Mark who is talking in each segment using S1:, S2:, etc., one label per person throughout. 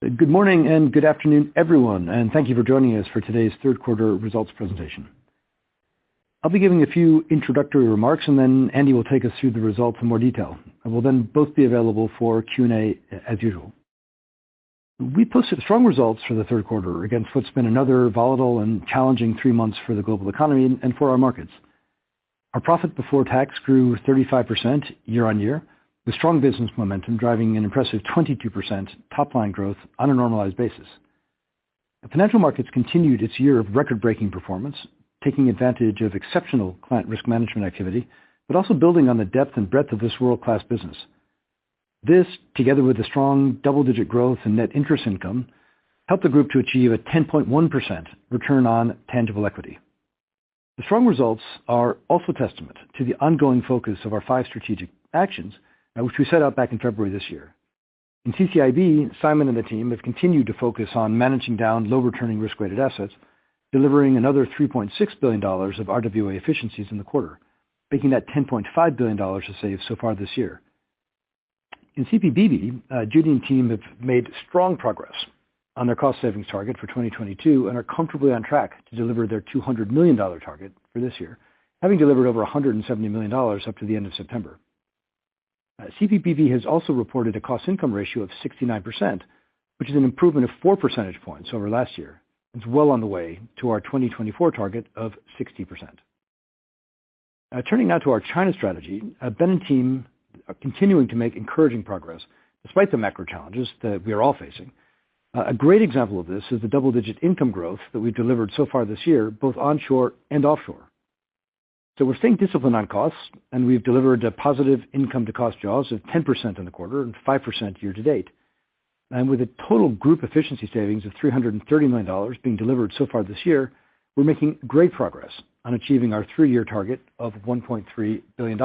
S1: Good morning and good afternoon, everyone, and thank you for joining us for today's third quarter results presentation. I'll be giving a few introductory remarks, and then Andy will take us through the results in more detail. And we'll then both be available for Q&A as usual. We posted strong results for the third quarter against what's been another volatile and challenging 3 months for the global economy and for our markets. Our profit before tax grew 35% year on year, with strong business momentum driving an impressive 22% top-line growth on a normalized basis. The financial markets continued its year of record-breaking performance, taking advantage of exceptional client risk management activity, but also building on the depth and breadth of this world-class business. This, together with the strong double-digit growth in net interest income, helped the group to achieve a 10.1% return on tangible equity. The strong results are also testament to the ongoing focus of our 5 strategic actions, which we set out back in February this year. In CCIB, Simon and the team have continued to focus on managing down low-returning risk-weighted assets, delivering another $3.6 billion of RWA efficiencies in the quarter, making that $10.5 billion of saves so far this year. In CPBB, Judy and team have made strong progress on their cost savings target for 2022 and are comfortably on track to deliver their $200 million target for this year, having delivered over $170 million up to the end of September. CPBB has also reported a cost-income ratio of 69%, which is an improvement of 4 percentage points over last year. It's well on the way to our 2024 target of 60%. Turning now to our China strategy, Ben and team are continuing to make encouraging progress despite the macro challenges that we are all facing. A great example of this is the double-digit income growth that we've delivered so far this year, both onshore and offshore. So we're staying disciplined on costs, and we've delivered a positive income-to-cost jaws of 10% in the quarter and 5% year-to-date. And with a total group efficiency savings of $330 million being delivered so far this year, we're making great progress on achieving our 3-year target of $1.3 billion.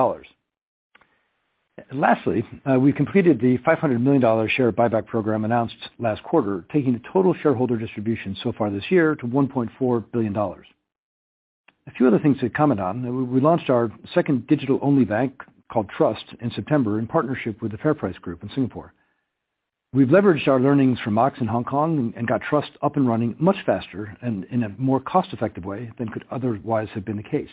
S1: And lastly, we completed the $500 million share buyback program announced last quarter, taking the total shareholder distribution so far this year to $1.4 billion. A few other things to comment on. We launched our second digital-only bank called Trust in September in partnership with the FairPrice Group in Singapore. We've leveraged our learnings from Mox in Hong Kong and got Trust up and running much faster and in a more cost-effective way than could otherwise have been the case.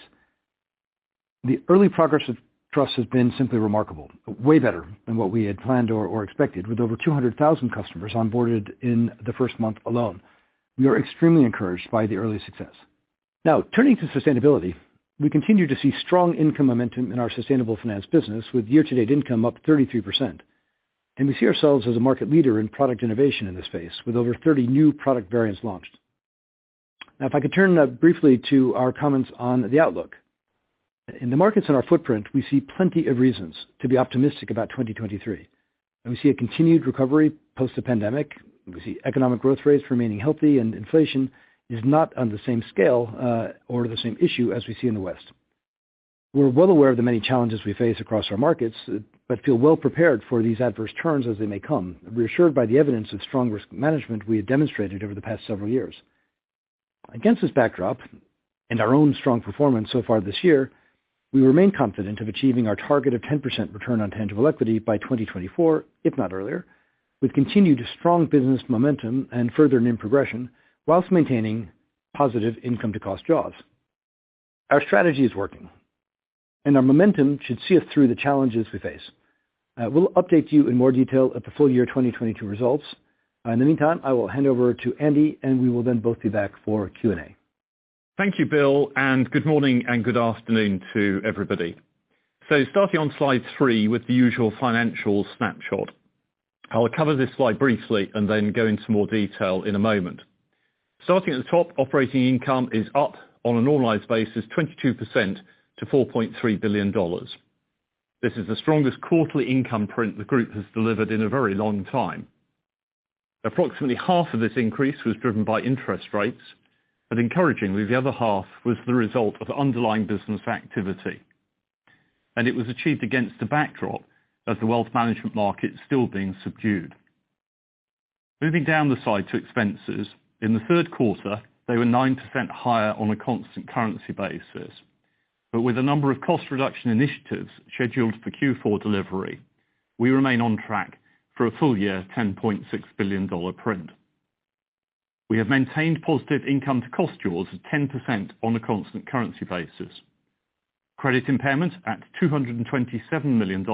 S1: The early progress of Trust has been simply remarkable, way better than what we had planned or expected, with over 200,000 customers onboarded in the first month alone. We are extremely encouraged by the early success. Now, turning to sustainability, we continue to see strong income momentum in our sustainable finance business, with year-to-date income up 33%. And we see ourselves as a market leader in product innovation in this space, with over 30 new product variants launched. Now, if I could turn briefly to our comments on the outlook. In the markets in our footprint, we see plenty of reasons to be optimistic about 2023. And we see a continued recovery post the pandemic. We see economic growth rates remaining healthy, and inflation is not on the same scale or the same issue as we see in the West. We're well aware of the many challenges we face across our markets, but feel well prepared for these adverse turns as they may come, reassured by the evidence of strong risk management we have demonstrated over the past several years. Against this backdrop, and our own strong performance so far this year, we remain confident of achieving our target of 10% return on tangible equity by 2024, if not earlier, with continued strong business momentum and further NIM progression, whilst maintaining positive income-to-cost jaws. Our strategy is working, and our momentum should see us through the challenges we face. We'll update you in more detail at the full year 2022 results. In the meantime, I will hand over to Andy, and we will then both be back for Q&A.
S2: Thank you, Bill, and good morning and good afternoon to everybody. So starting on slide 3 with the usual financial snapshot. I'll cover this slide briefly and then go into more detail in a moment. Starting at the top, operating income is up on a normalised basis 22% to $4.3 billion. This is the strongest quarterly income print the group has delivered in a very long time. Approximately half of this increase was driven by interest rates, but encouragingly, the other half was the result of underlying business activity. And it was achieved against the backdrop of the wealth management market still being subdued. Moving down the side to expenses, in the third quarter, they were 9% higher on a constant currency basis. But with a number of cost reduction initiatives scheduled for Q4 delivery, we remain on track for a full year $10.6 billion print. We have maintained positive income to cost jaws of 10% on a constant currency basis. Credit impairment at $227 million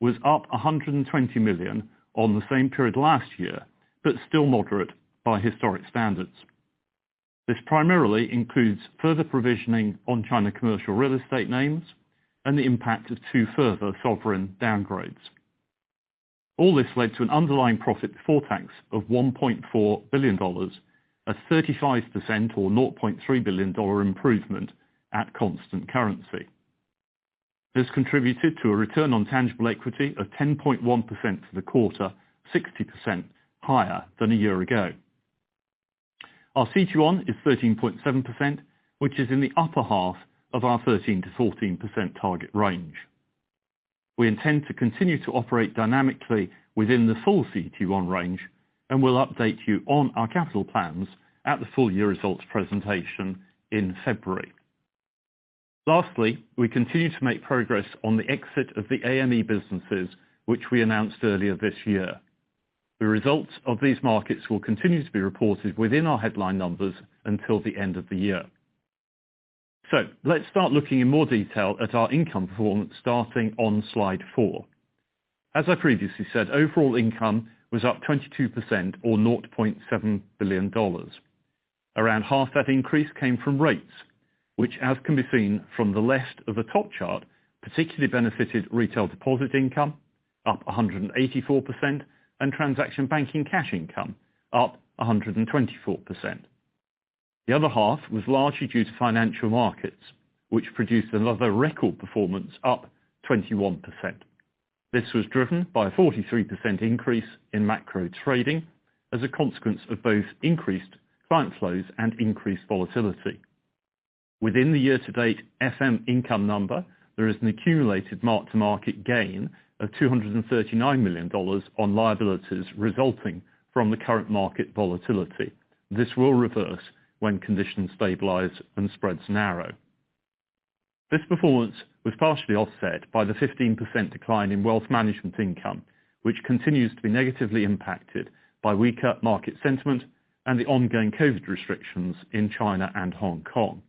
S2: was up $120 million on the same period last year, but still moderate by historic standards. This primarily includes further provisioning on China commercial real estate names and the impact of 2 further sovereign downgrades. All this led to an underlying profit before tax of $1.4 billion, a 35% or $0.3 billion improvement at constant currency. This contributed to a return on tangible equity of 10.1% for the quarter, 60% higher than a year ago. Our CET1 is 13.7%, which is in the upper half of our 13 to 14% target range. We intend to continue to operate dynamically within the full CET1 range, and will update you on our capital plans at the full year results presentation in February. Lastly, we continue to make progress on the exit of the AME businesses, which we announced earlier this year. The results of these markets will continue to be reported within our headline numbers until the end of the year. So let's start looking in more detail at our income performance starting on slide 4. As I previously said, overall income was up 22% or $0.7 billion. Around half that increase came from rates, which, as can be seen from the left of the top chart, particularly benefited retail deposit income, up 184%, and transaction banking cash income, up 124%. The other half was largely due to financial markets, which produced another record performance, up 21%. This was driven by a 43% increase in macro trading as a consequence of both increased client flows and increased volatility. Within the year-to-date FM income number, there is an accumulated mark-to-market gain of $239 million on liabilities resulting from the current market volatility. This will reverse when conditions stabilise and spreads narrow. This performance was partially offset by the 15% decline in wealth management income, which continues to be negatively impacted by weaker market sentiment and the ongoing COVID restrictions in China and Hong Kong.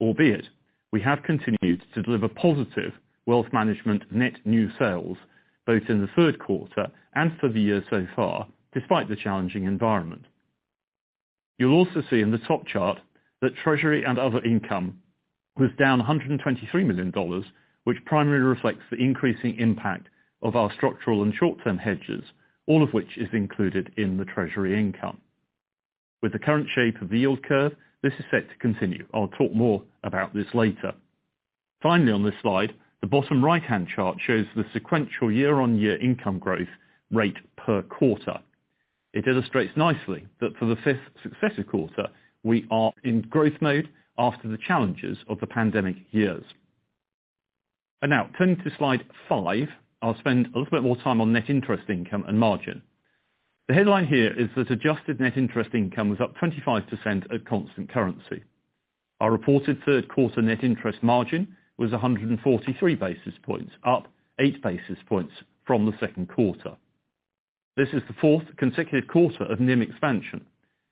S2: Albeit, we have continued to deliver positive wealth management net new sales, both in the third quarter and for the year so far, despite the challenging environment. You'll also see in the top chart that Treasury and other income was down $123 million, which primarily reflects the increasing impact of our structural and short-term hedges, all of which is included in the Treasury income. With the current shape of the yield curve, this is set to continue. I'll talk more about this later. Finally, on this slide, the bottom right-hand chart shows the sequential year-on-year income growth rate per quarter. It illustrates nicely that for the 5th successive quarter, we are in growth mode after the challenges of the pandemic years. And now, turning to slide 5, I'll spend a little bit more time on net interest income and margin. The headline here is that adjusted net interest income was up 25% at constant currency. Our reported third quarter net interest margin was 143 basis points, up 8 basis points from the second quarter. This is the 4th consecutive quarter of NIM expansion,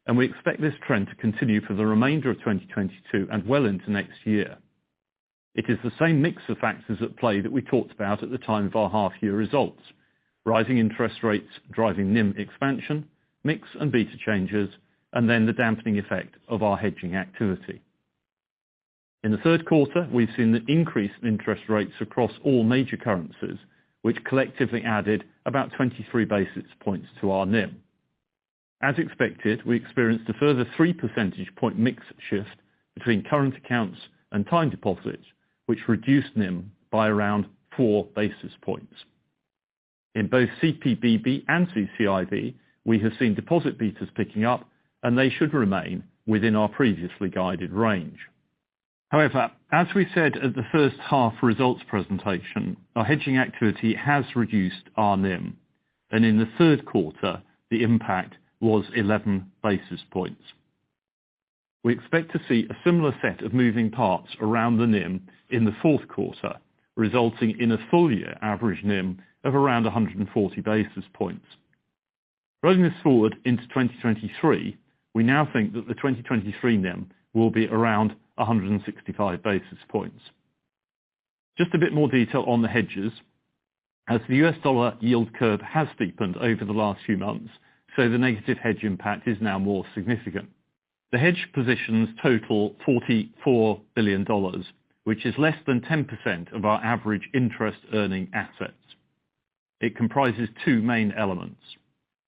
S2: and we expect this trend to continue for the remainder of 2022 and well into next year. It is the same mix of factors at play that we talked about at the time of our half-year results: rising interest rates driving NIM expansion, mix and beta changes, and then the dampening effect of our hedging activity. In the third quarter, we've seen the increase in interest rates across all major currencies, which collectively added about 23 basis points to our NIM. As expected, we experienced a further 3 percentage point mix shift between current accounts and time deposits, which reduced NIM by around 4 basis points. In both CPBB and CCIB, we have seen deposit betas picking up, and they should remain within our previously guided range. However, as we said at the first half results presentation, our hedging activity has reduced our NIM, and in the third quarter, the impact was 11 basis points. We expect to see a similar set of moving parts around the NIM in the fourth quarter, resulting in a full-year average NIM of around 140 basis points. Rolling this forward into 2023, we now think that the 2023 NIM will be around 165 basis points. Just a bit more detail on the hedges. As the US dollar yield curve has steepened over the last few months, so the negative hedge impact is now more significant. The hedge positions total $44 billion, which is less than 10% of our average interest-earning assets. It comprises two main elements.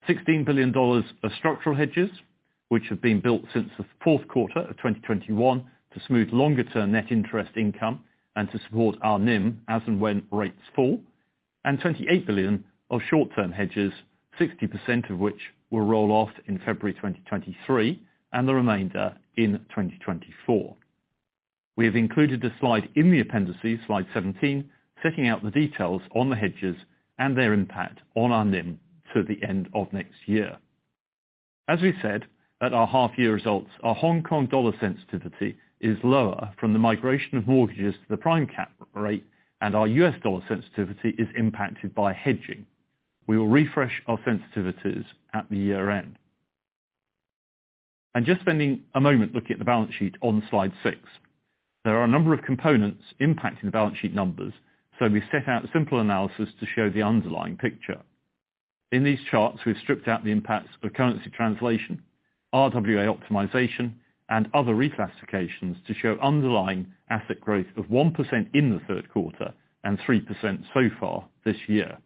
S2: $16 billion of structural hedges, which have been built since the fourth quarter of 2021 to smooth longer-term net interest income and to support our NIM as and when rates fall, and $28 billion of short-term hedges, 60% of which will roll off in February 2023 and the remainder in 2024. We have included a slide in the appendices, slide 17, setting out the details on the hedges and their impact on our NIM to the end of next year. As we said at our half-year results, our Hong Kong dollar sensitivity is lower from the migration of mortgages to the prime cap rate, and our US dollar sensitivity is impacted by hedging. We will refresh our sensitivities at the year end. And just spending a moment looking at the balance sheet on slide 6. There are a number of components impacting the balance sheet numbers, so we set out a simple analysis to show the underlying picture. In these charts, we've stripped out the impacts of currency translation, RWA optimization, and other reclassifications to show underlying asset growth of 1% in the third quarter and 3% so far this year.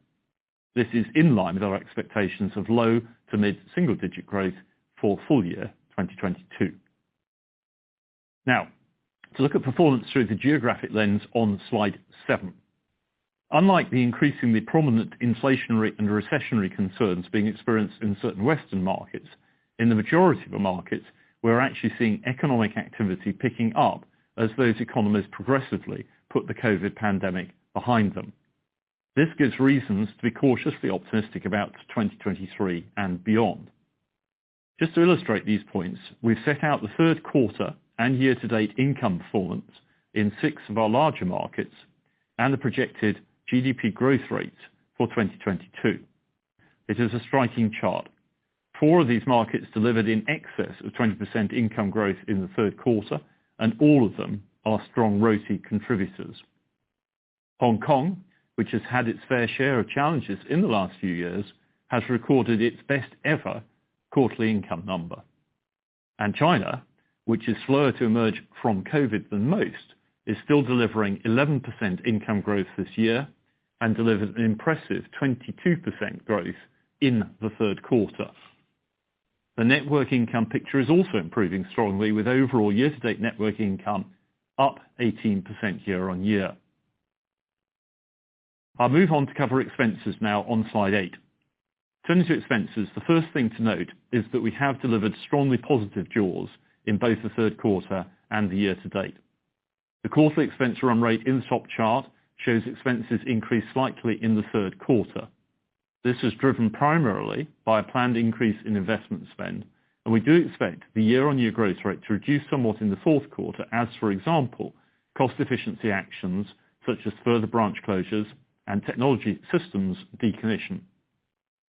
S2: This is in line with our expectations of low to mid single-digit growth for full year 2022. Now, to look at performance through the geographic lens on slide 7. Unlike the increasingly prominent inflationary and recessionary concerns being experienced in certain Western markets, in the majority of the markets, we're actually seeing economic activity picking up as those economies progressively put the COVID pandemic behind them. This gives reasons to be cautiously optimistic about 2023 and beyond. Just to illustrate these points, we've set out the third quarter and year-to-date income performance in 6 of our larger markets and the projected GDP growth rates for 2022. It is a striking chart. 4 of these markets delivered in excess of 20% income growth in the third quarter, and all of them are strong ROTE contributors. Hong Kong, which has had its fair share of challenges in the last few years, has recorded its best ever quarterly income number. And China, which is slower to emerge from COVID than most, is still delivering 11% income growth this year and delivered an impressive 22% growth in the third quarter. The network income picture is also improving strongly, with overall year-to-date network income up 18% year on year. I'll move on to cover expenses now on slide 8. Turning to expenses, the first thing to note is that we have delivered strongly positive jaws in both the third quarter and the year-to-date. The quarterly expense run rate in the top chart shows expenses increased slightly in the third quarter. This is driven primarily by a planned increase in investment spend, and we do expect the year-on-year growth rate to reduce somewhat in the fourth quarter as, for example, cost efficiency actions such as further branch closures and technology systems decommission.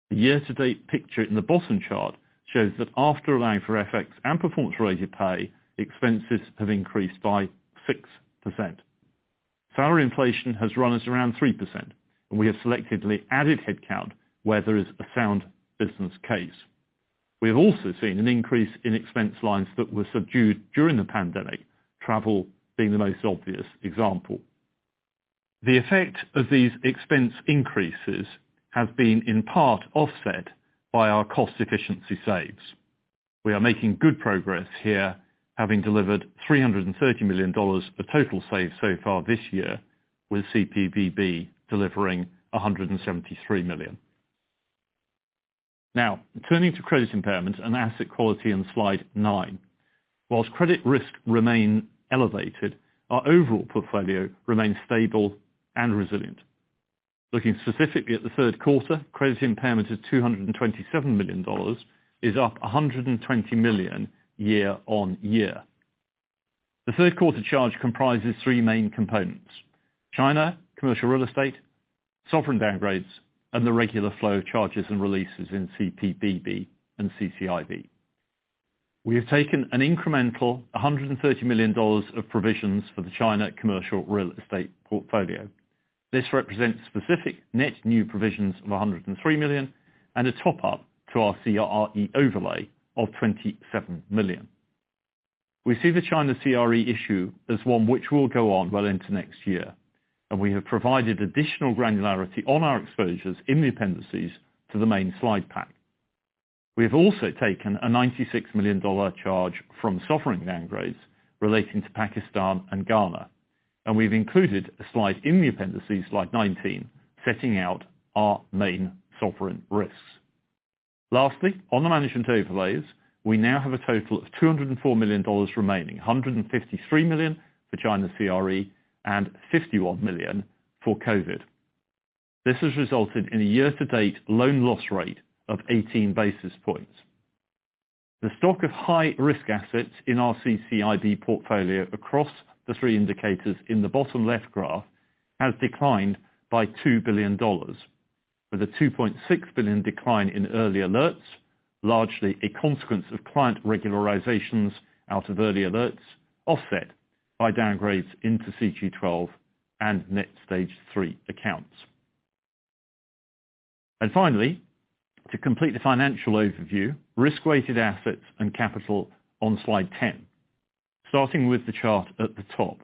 S2: The year-to-date picture in the bottom chart shows that after allowing for FX and performance-related pay, expenses have increased by 6%. Salary inflation has run us around 3%, and we have selectively added headcount where there is a sound business case. We have also seen an increase in expense lines that were subdued during the pandemic, travel being the most obvious example. The effect of these expense increases has been in part offset by our cost efficiency saves. We are making good progress here, having delivered $330 million of total saves so far this year, with CPBB delivering $173 million. Now, turning to credit impairment and asset quality on slide 9. Whilst credit risk remain elevated, our overall portfolio remains stable and resilient. Looking specifically at the third quarter, credit impairment of $227 million is up $120 million year on year. The third quarter charge comprises 3 main components: China, commercial real estate, sovereign downgrades, and the regular flow of charges and releases in CPBB and CCIB. We have taken an incremental $130 million of provisions for the China commercial real estate portfolio. This represents specific net new provisions of $103 million and a top-up to our CRE overlay of $27 million. We see the China CRE issue as one which will go on well into next year, and we have provided additional granularity on our exposures in the appendices to the main slide pack. We have also taken a $96 million charge from sovereign downgrades relating to Pakistan and Ghana, and we've included a slide in the appendices, slide 19, setting out our main sovereign risks. Lastly, on the management overlays, we now have a total of $204 million remaining, $153 million for China CRE and $51 million for COVID. This has resulted in a year-to-date loan loss rate of 18 basis points. The stock of high-risk assets in our CCIB portfolio across the three indicators in the bottom left graph has declined by $2 billion, with a $2.6 billion decline in early alerts, largely a consequence of client regularizations out of early alerts, offset by downgrades into CG12 and net stage 3 accounts. And finally, to complete the financial overview, risk-weighted assets and capital on slide 10. Starting with the chart at the top.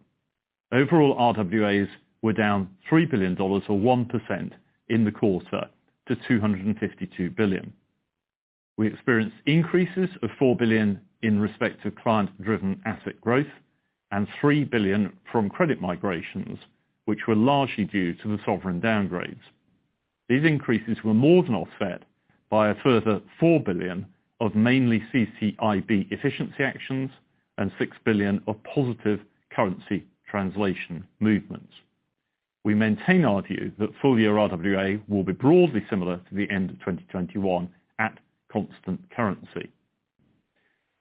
S2: Overall RWAs were down $3 billion or 1% in the quarter to $252 billion. We experienced increases of $4 billion in respect to client-driven asset growth and $3 billion from credit migrations, which were largely due to the sovereign downgrades. These increases were more than offset by a further $4 billion of mainly CCIB efficiency actions and $6 billion of positive currency translation movements. We maintain our view that full-year RWA will be broadly similar to the end of 2021 at constant currency.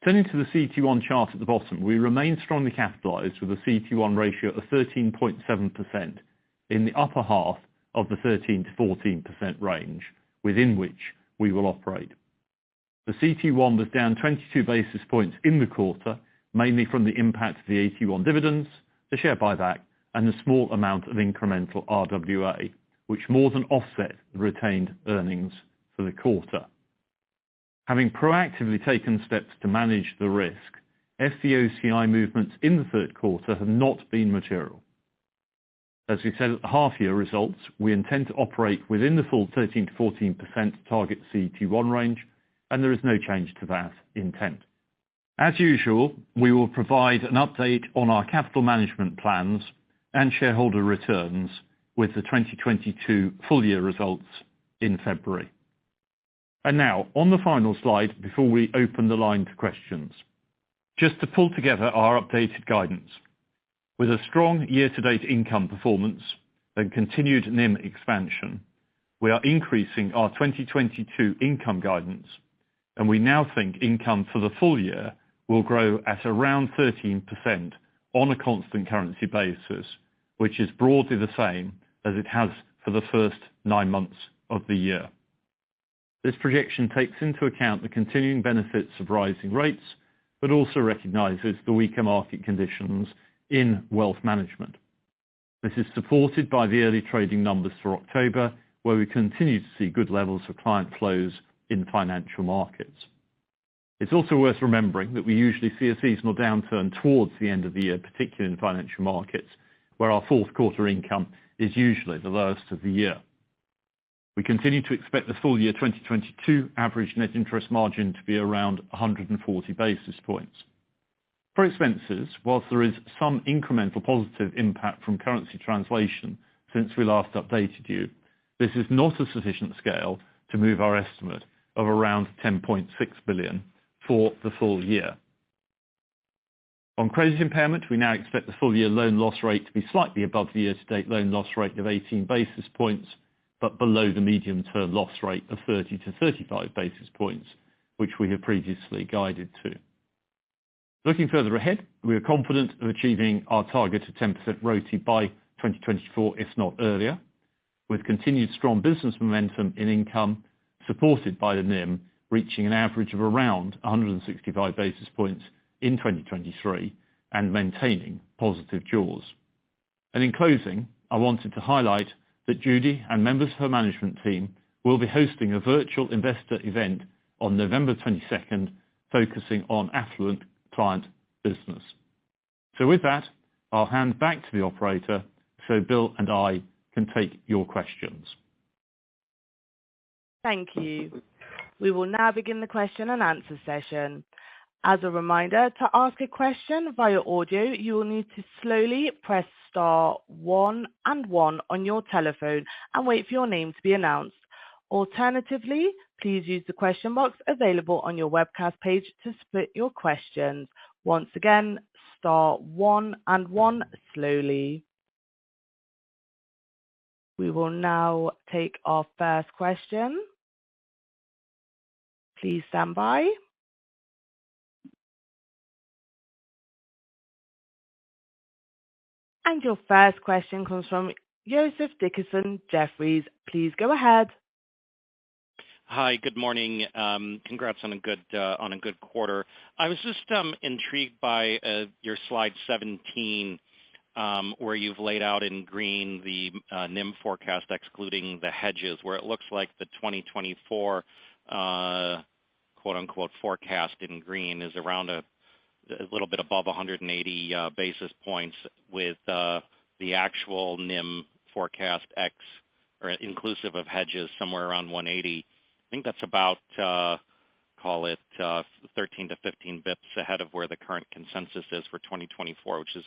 S2: Turning to the CET1 chart at the bottom, we remain strongly capitalized with a CET1 ratio of 13.7% in the upper half of the 13 to 14% range within which we will operate. The CET1 was down 22 basis points in the quarter, mainly from the impact of the AT1 dividends, the share buyback, and a small amount of incremental RWA, which more than offset the retained earnings for the quarter. Having proactively taken steps to manage the risk, FVOCI movements in the third quarter have not been material. As we said at the half-year results, we intend to operate within the full 13 to 14% target CET1 range, and there is no change to that intent. As usual, we will provide an update on our capital management plans and shareholder returns with the 2022 full-year results in February. And now, on the final slide, before we open the line to questions, just to pull together our updated guidance. With a strong year-to-date income performance and continued NIM expansion, we are increasing our 2022 income guidance, and we now think income for the full year will grow at around 13% on a constant currency basis, which is broadly the same as it has for the first 9 months of the year. This projection takes into account the continuing benefits of rising rates, but also recognises the weaker market conditions in wealth management. This is supported by the early trading numbers for October, where we continue to see good levels of client flows in financial markets. It's also worth remembering that we usually see a seasonal downturn towards the end of the year, particularly in financial markets, where our fourth quarter income is usually the lowest of the year. We continue to expect the full year 2022 average net interest margin to be around 140 basis points. For expenses, whilst there is some incremental positive impact from currency translation since we last updated you, this is not a sufficient scale to move our estimate of around $10.6 billion for the full year. On credit impairment, we now expect the full year loan loss rate to be slightly above the year-to-date loan loss rate of 18 basis points, but below the medium-term loss rate of 30 to 35 basis points, which we have previously guided to. Looking further ahead, we are confident of achieving our target of 10% ROTE by 2024, if not earlier. with continued strong business momentum in income, supported by the NIM reaching an average of around 165 basis points in 2023 and maintaining positive jaws. And in closing, I wanted to highlight that Judy and members of her management team will be hosting a virtual investor event on November 22nd, focusing on affluent client business. So with that, I'll hand back to the operator so Bill and I can take your questions.
S3: Thank you. We will now begin the question and answer session. As a reminder, to ask a question via audio, you will need to slowly press star 1 and 1 on your telephone and wait for your name to be announced. Alternatively, please use the question box available on your webcast page to submit your questions. Once again, star 1 and 1 slowly. We will now take our first question. Please stand by. And your first question comes from Joseph Dickerson, Jefferies. Please go ahead.
S4: Hi, good morning. Congrats on a good quarter. I was just intrigued by your slide 17, where you've laid out in green the NIM forecast excluding the hedges, where it looks like the 2024 quote-unquote forecast in green is around a little bit above 180 basis points, with the actual NIM forecast X or inclusive of hedges somewhere around 180. I think that's about, call it 13 to 15 bips ahead of where the current consensus is for 2024, which is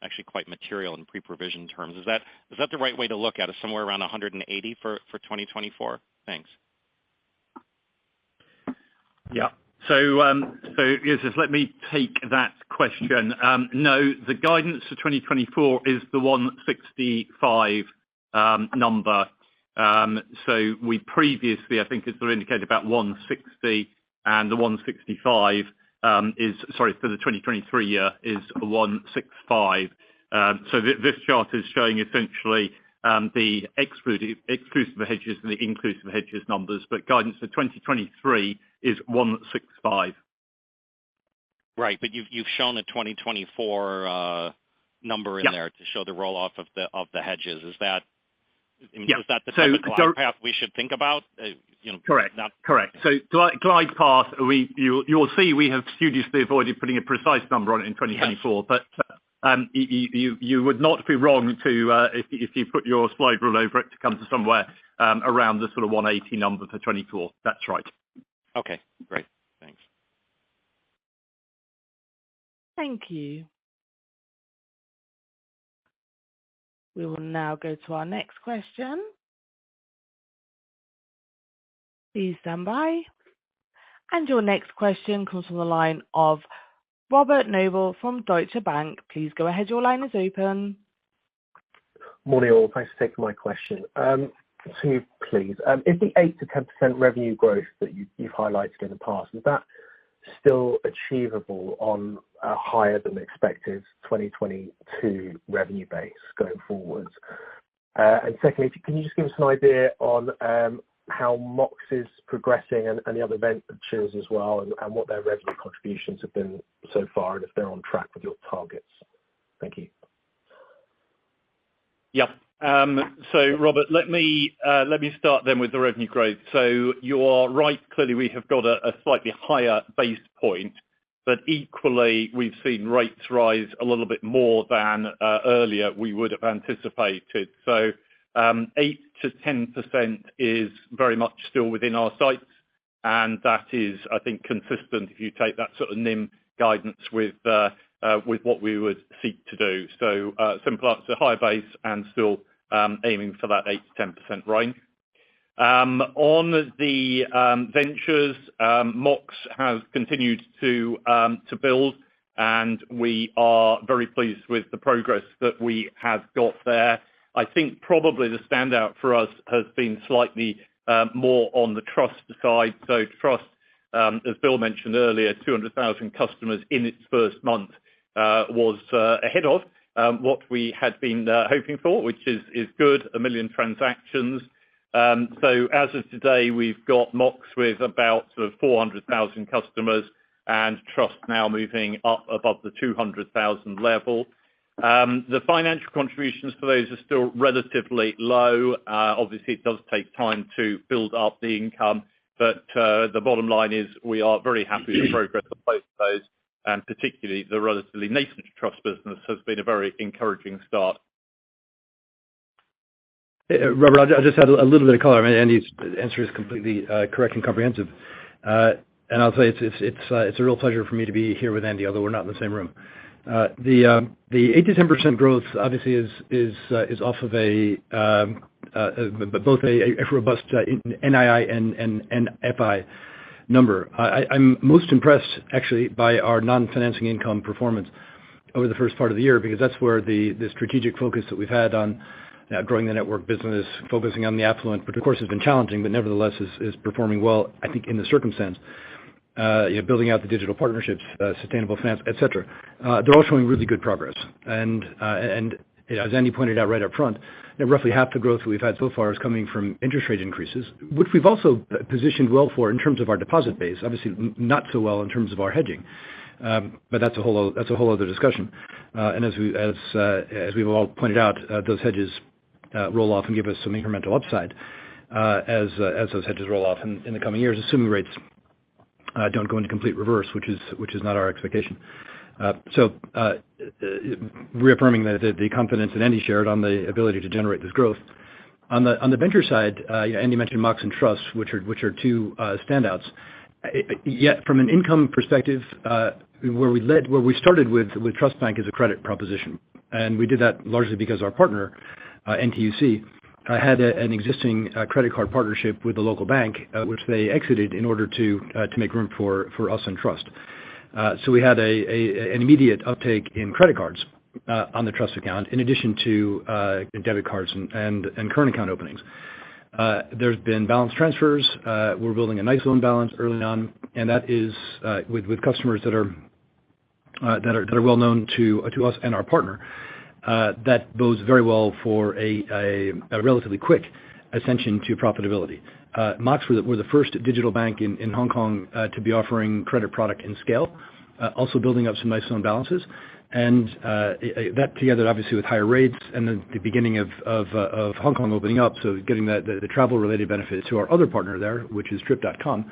S4: actually quite material in pre-provision terms. Is that the right way to look at it, somewhere around 180 for 2024? Thanks.
S2: Yeah. So Joseph, let me take that question. No, the guidance for 2024 is the 165 number. So we previously, I think it's indicated about 160, and the 165 for the 2023 year is 165. So this chart is showing essentially the exclusive hedges and the inclusive hedges numbers, but guidance for 2023 is 165.
S4: Right, but you've shown a 2024 number in there to show the roll off of the hedges. Is that the type of glide path we should think about?
S2: Correct. Correct. So glide path, you'll see we have studiously avoided putting a precise number on it in 2024, yes. But you would not be wrong to if you put your slide rule over it to come to somewhere around the sort of 180 number for 24. That's right.
S4: Okay, great. Thanks.
S3: Thank you. We will now go to our next question. Please stand by. And your next question comes from the line of Robert Noble from Deutsche Bank. Please go ahead. Your line is open.
S5: Morning all. Thanks for taking my question. Two, please. Is the 8 to 10% revenue growth that you've highlighted in the past, is that still achievable on a higher than expected 2022 revenue base going forward? And secondly, can you just give us an idea on how Mox is progressing and the other ventures as well, and what their revenue contributions have been so far, and if they're on track with your targets? Thank you.
S2: Yep. So Robert, let me start then with the revenue growth. So you are right. Clearly, we have got a slightly higher base point, but equally we've seen rates rise a little bit more than earlier we would have anticipated. So 8 to 10% is very much still within our sights, and that is, I think, consistent if you take that sort of NIM guidance with what we would seek to do. So simple answer, higher base and still aiming for that 8 to 10% range. On the ventures, Mox has continued to build, and we are very pleased with the progress that we have got there. I think probably the standout for us has been slightly more on the trust side. So trust, as Bill mentioned earlier, 200,000 customers in its first month was ahead of what we had been hoping for, which is good, 1 million transactions. So as of today, we've got Mox with about sort of 400,000 customers, and Trust now moving up above the 200,000 level. The financial contributions for those are still relatively low. Obviously, it does take time to build up the income, but the bottom line is we are very happy with the progress of both of those, and particularly the relatively nascent Trust business has been a very encouraging start.
S1: Robert, I'll just add a little bit of color. I mean, Andy's answer is completely correct and comprehensive. And I'll say it's a real pleasure for me to be here with Andy, although we're not in the same room. The 8 to 10% growth obviously is off of both a robust NII and FI number. I'm most impressed actually by our non-financing income performance over the first part of the year, because that's where the strategic focus that we've had on growing the network business, focusing on the affluent, which of course has been challenging, but nevertheless is performing well, I think, in the circumstance. Building out the digital partnerships, sustainable finance, et cetera. They're all showing really good progress. And as Andy pointed out right up front, roughly half the growth that we've had so far is coming from interest rate increases, which we've also positioned well for in terms of our deposit base. Obviously, not so well in terms of our hedging, but that's a whole other discussion. And as we've all pointed out, those hedges roll off and give us some incremental upside as those hedges roll off in the coming years, assuming rates don't go into complete reverse, which is not our expectation. So reaffirming the confidence that Andy shared on the ability to generate this growth. On the venture side, Andy mentioned Mox and Trust, which are two standouts. Yet from an income perspective, where we started with Trust Bank as a credit proposition, and we did that largely because our partner, NTUC, had an existing credit card partnership with the local bank, which they exited in order to make room for us and Trust. So we had an immediate uptake in credit cards on the Trust account, in addition to debit cards and current account openings. There's been balance transfers. We're building a nice loan balance early on, and that is with customers that are well known to us and our partner. That bodes very well for a relatively quick ascension to profitability. Mox were the first digital bank in Hong Kong to be offering credit product in scale, also building up some nice loan balances. And that together, obviously, with higher rates and the beginning of Hong Kong opening up, so getting the travel-related benefit to our other partner there, which is Trip.com,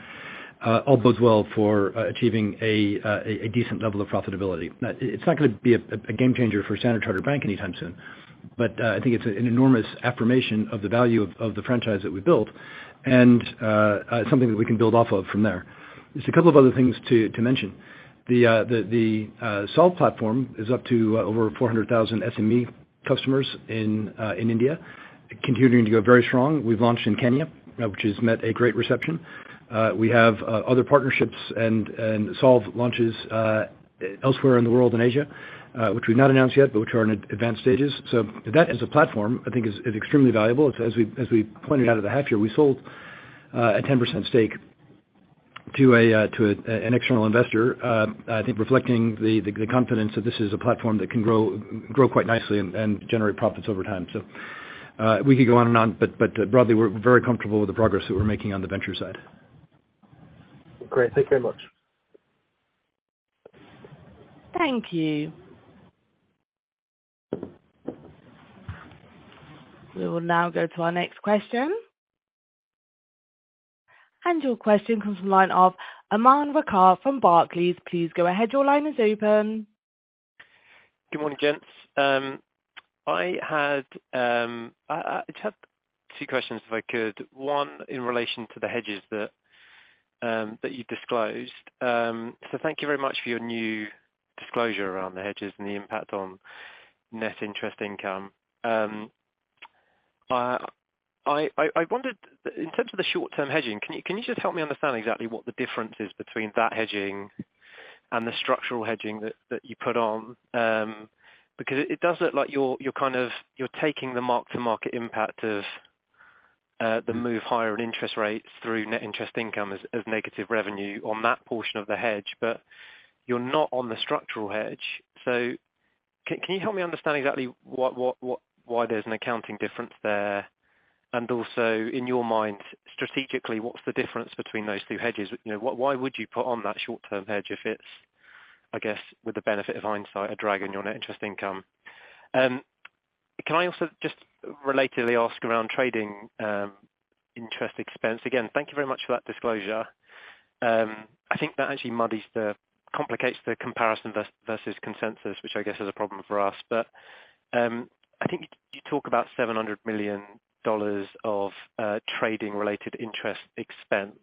S1: all bodes well for achieving a decent level of profitability. Now, it's not going to be a game changer for Standard Chartered Bank anytime soon, but I think it's an enormous affirmation of the value of the franchise that we built, and something that we can build off of from there. There's a couple of other things to mention. The Solve platform is up to over 400,000 SME customers in India, continuing to go very strong. We've launched in Kenya, which has met a great reception. We have other partnerships and Solve launches elsewhere in the world in Asia, which we've not announced yet, but which are in advanced stages. So that as a platform, I think, is extremely valuable. As we pointed out at the half year, we sold a 10% stake to an external investor. I think reflecting the confidence that this is a platform that can grow quite nicely and generate profits over time. So we could go on and on, but broadly, we're very comfortable with the progress that we're making on the venture side.
S5: Great. Thank you very much.
S3: Thank you. We will now go to our next question. And your question comes from the line of Aman Rakkar from Barclays. Please go ahead. Your line is open.
S6: Good morning, gents. I just had two questions, if I could. One in relation to the hedges that you disclosed. So thank you very much for your new disclosure around the hedges and the impact on net interest income. I wondered, in terms of the short-term hedging, can you just help me understand exactly what the difference is between that hedging and the structural hedging that you put on? Because it does look like you're taking the mark-to-market impact of the move higher in interest rates through net interest income as negative revenue on that portion of the hedge, but you're not on the structural hedge. So can you help me understand exactly why there's an accounting difference there? And also, in your mind, strategically, what's the difference between those two hedges? Why would you put on that short-term hedge if it's, I guess, with the benefit of hindsight, a drag on your net interest income? Can I also just relatedly ask around trading interest expense? Again, thank you very much for that disclosure. I think that actually complicates the comparison versus consensus, which I guess is a problem for us. But I think you talk about $700 million of trading-related interest expense.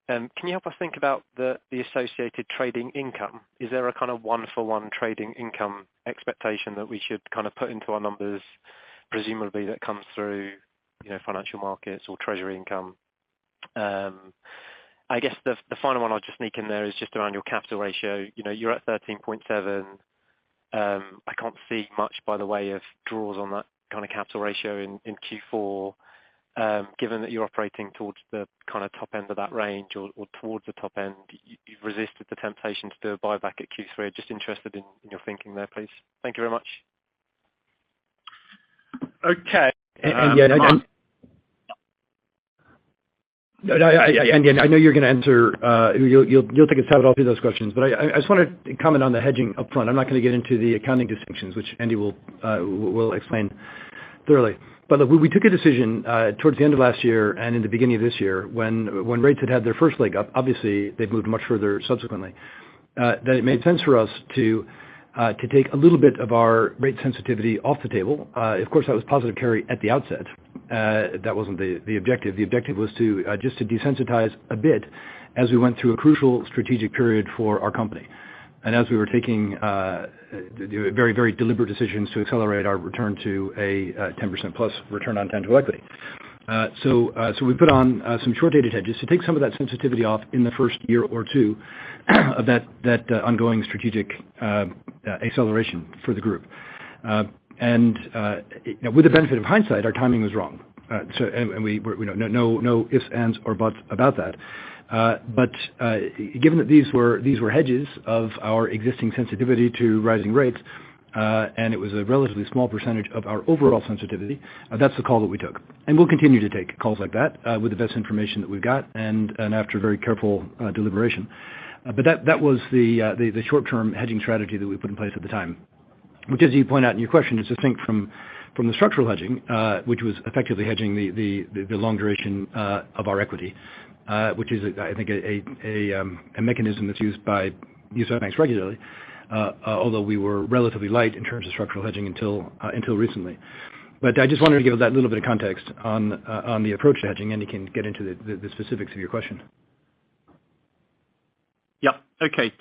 S6: Can you help us think about the associated trading income? Is there a kind of one-for-one trading income expectation that we should kind of put into our numbers, presumably that comes through, financial markets or treasury income? I guess the final one I'll just sneak in there is just around your capital ratio. You're at 13.7. I can't see much by the way of draws on that kind of capital ratio in Q4. Given that you're operating towards the kind of top end of that range or towards the top end, you've resisted the temptation to do a buyback at Q3. Just interested in your thinking there, please. Thank you very much.
S2: Okay.
S1: Andy, I know you're going to answer. You'll take a stab at all three of those questions, but I just want to comment on the hedging up front. I'm not going to get into the accounting distinctions, which Andy will explain thoroughly. But look, we took a decision towards the end of last year and in the beginning of this year, when rates had their first leg up. Obviously, they've moved much further subsequently. That it made sense for us to take a little bit of our rate sensitivity off the table. Of course, that was positive carry at the outset. That wasn't the objective. The objective was to just to desensitize a bit as we went through a crucial strategic period for our company. And as we were taking very, very deliberate decisions to accelerate our return to a 10% plus return on tangible equity. So we put on some short-dated hedges to take some of that sensitivity off in the first year or two of that ongoing strategic acceleration for the group. And with the benefit of hindsight, our timing was wrong. And we were no ifs, ands, or buts about that. But given that these were hedges of our existing sensitivity to rising rates, and it was a relatively small percentage of our overall sensitivity, that's the call that we took. And we'll continue to take calls like that with the best information that we've got and after very careful deliberation. But that was the short-term hedging strategy that we put in place at the time, which, as you point out in your question, is distinct from the structural hedging, which was effectively hedging the long duration of our equity, which is, I think, a mechanism that's used by banks regularly, although we were relatively light in terms of structural hedging until recently. But I just wanted to give that little bit of context on the approach to hedging, and you can get into the specifics of your question.
S2: Yeah. Okay.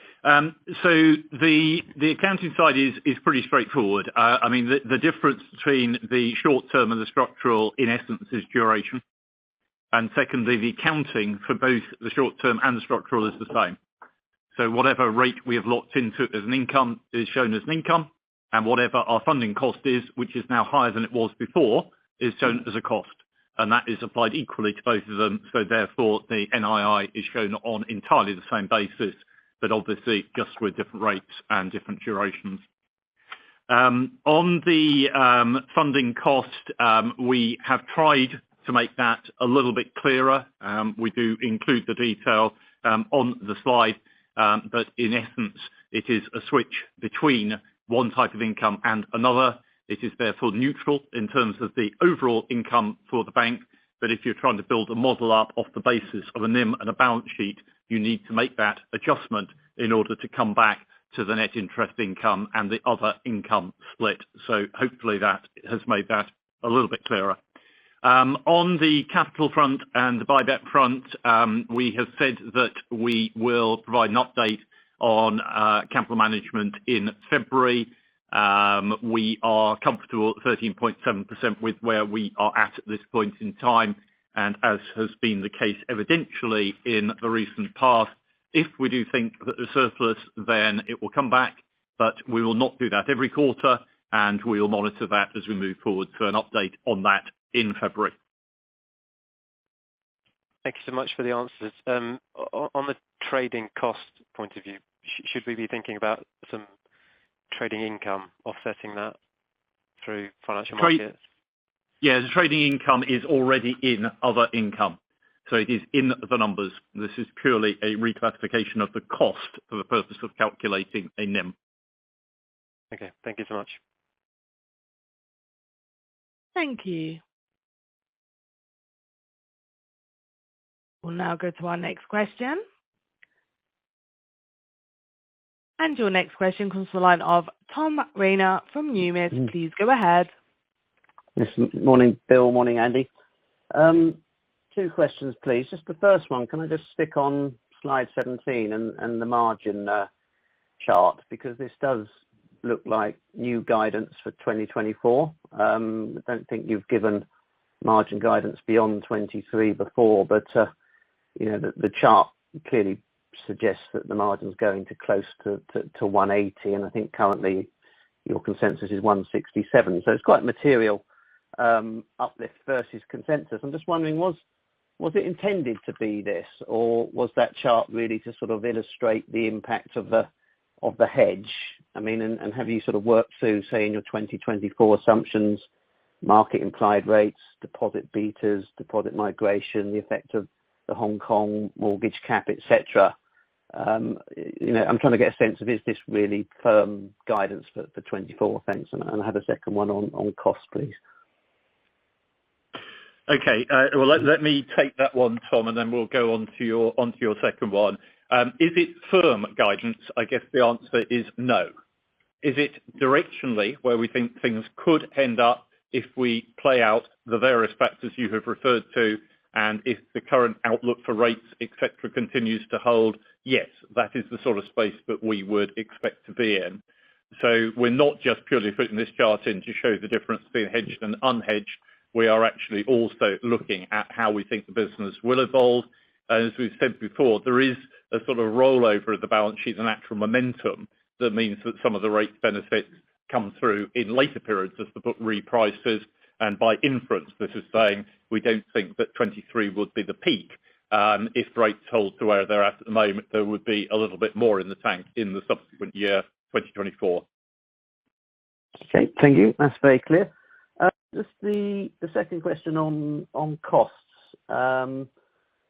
S2: So the accounting side is pretty straightforward. I mean, the difference between the short term and the structural, in essence, is duration. And secondly, the accounting for both the short term and the structural is the same. So whatever rate we have locked into as an income is shown as an income, and whatever our funding cost is, which is now higher than it was before, is shown as a cost. And that is applied equally to both of them. So therefore, the NII is shown on entirely the same basis, but obviously just with different rates and different durations. On the funding cost, we have tried to make that a little bit clearer. We do include the detail on the slide, but in essence, it is a switch between one type of income and another. It is therefore neutral in terms of the overall income for the bank. But if you're trying to build a model up off the basis of a NIM and a balance sheet, you need to make that adjustment in order to come back to the net interest income and the other income split. So hopefully that has made that a little bit clearer. On the capital front and the buyback front, we have said that we will provide an update on capital management in February. We are comfortable at 13.7% with where we are at this point in time. And as has been the case evidentially in the recent past, if we do think that the surplus, then it will come back. But we will not do that every quarter, and we will monitor that as we move forward. So an update on that in February.
S6: Thank you so much for the answers. On the trading cost point of view, should we be thinking about some trading income offsetting that through financial markets?
S2: Yeah, the trading income is already in other income. So it is in the numbers. This is purely a reclassification of the cost for the purpose of calculating a NIM.
S6: Okay, thank you so much.
S3: Thank you. We'll now go to our next question. And your next question comes from the line of Tom Rayner from Numis. Please go ahead.
S7: Yes, morning, Bill. Morning, Andy. Two questions, please. Just the first one, can I just stick on slide 17 and the margin chart, because this does look like new guidance for 2024. I don't think you've given margin guidance beyond 23 before, but the chart clearly suggests that the margin's going to close to 180, and I think currently your consensus is 167. So it's quite material uplift versus consensus. I'm just wondering, was it intended to be this, or was that chart really to sort of illustrate the impact of the hedge? I mean, and have you sort of worked through, say, in your 2024 assumptions, market implied rates, deposit betas, deposit migration, the effect of the Hong Kong mortgage cap, etc.? I'm trying to get a sense of, is this really firm guidance for 24? Thanks. And I have a second one on cost, please.
S2: Okay. Well, let me take that one, Tom, and then we'll go on to your second one. Is it firm guidance? I guess the answer is no. Is it directionally where we think things could end up if we play out the various factors you have referred to, and if the current outlook for rates, etc., continues to hold? Yes, that is the sort of space that we would expect to be in. So we're not just purely putting this chart in to show the difference between hedged and unhedged. We are actually also looking at how we think the business will evolve. As we've said before, there is a sort of rollover of the balance sheet, the natural momentum that means that some of the rate benefits come through in later periods as the book reprices. And by inference, this is saying we don't think that 23 would be the peak. If rates hold to where they're at the moment, there would be a little bit more in the tank in the subsequent year, 2024.
S7: Okay, thank you. That's very clear. Just the second question on costs.